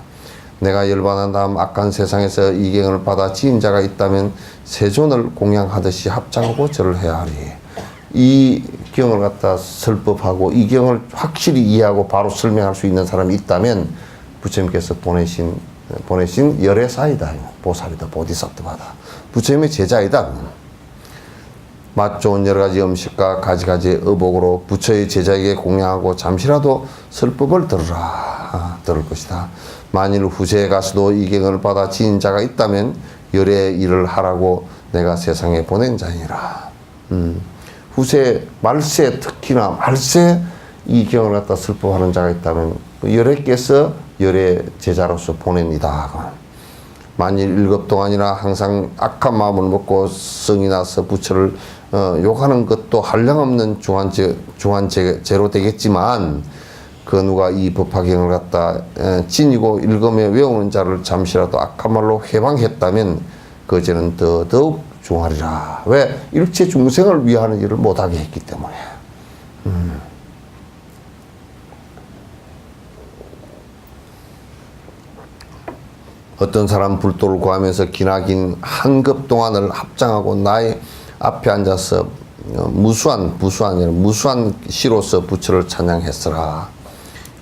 내가 열반한 다음 악한 세상에서 이 경을 받아 지은 자가 있다면 세존을 공양하듯이 합장하고 절을 해야 하리. 이 경을 갖다 설법하고 이 경을 확실히 이해하고 바로 설명할 수 있는 사람이 있다면 부처님께서 보내신 열애사이다. 보살이다. 보디사트바다. 부처님의 제자이다. 맛 좋은 여러 가지 음식과 가지가지 의복으로 부처의 제자에게 공양하고 잠시라도 설법을 들을 것이다. 만일 후세에 가서도 이 경을 받아 지닌 자가 있다면 열의 일을 하라고 내가 세상에 보낸 자니라. 후세, 말세, 특히나 말세 이 경을 갖다 설법하는 자가 있다면 열애께서 열의 제자로서 보냅니다. 만일 7 동안이나 항상 악한 마음을 먹고 성이 나서 부처를 욕하는 것도 한량없는 중한죄로 되겠지만 그 누가 이 법화경을 갖다 지니고 읽으며 외우는 자를 잠시라도 악한 말로 해방했다면 그 죄는 더더욱 중하리라. 왜? 일체 중생을 위하는 일을 못하게 했기 때문에. 어떤 사람 불도를 구하면서 기나긴 한 급 동안을 합장하고 나의 앞에 앉아서 무수한 시로서 부처를 찬양했으라.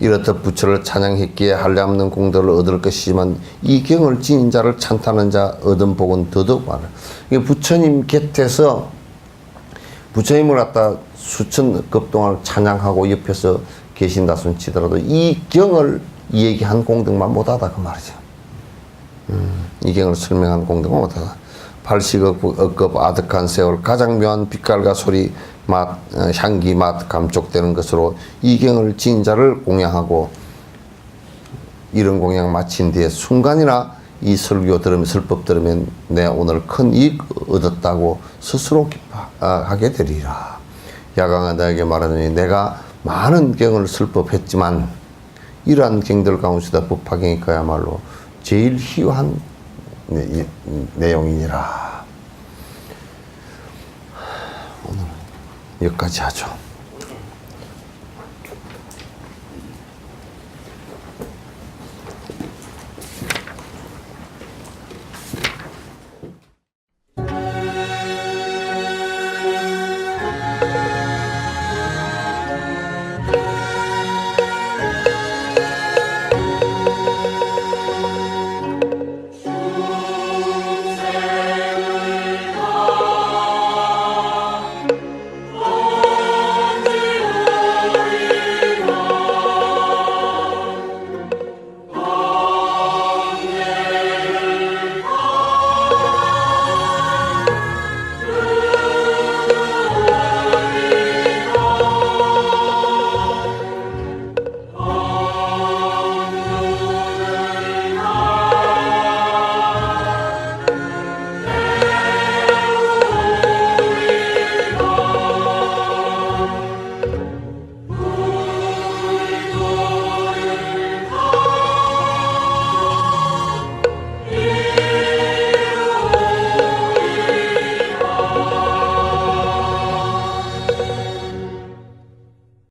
이렇듯 부처를 찬양했기에 한량없는 공덕을 얻을 것이지만 이 경을 지닌 자를 찬탄하는 자 얻은 복은 더더욱 많아. 이게 부처님 곁에서 부처님을 갖다 수천 급 동안 찬양하고 옆에서 계신다 손 치더라도 이 경을 얘기한 공덕만 못하다 그 말이죠. 이 경을 설명한 공덕은 못하다. 80억 아득한 세월 가장 묘한 빛깔과 소리 맛 향기 맛 감촉되는 것으로 이 경을 지닌 자를 공양하고 이런 공양 마친 뒤에 순간이나 이 설교 들으면 설법 들으면 내 오늘 큰 이익 얻었다고 스스로 기뻐하게 되리라. 야광아 나에게 말하더니 내가 많은 경을 설법했지만 이러한 경들 가운데다 법화경이 그야말로 제일 희화한 내용이니라. 오늘 여기까지 하죠.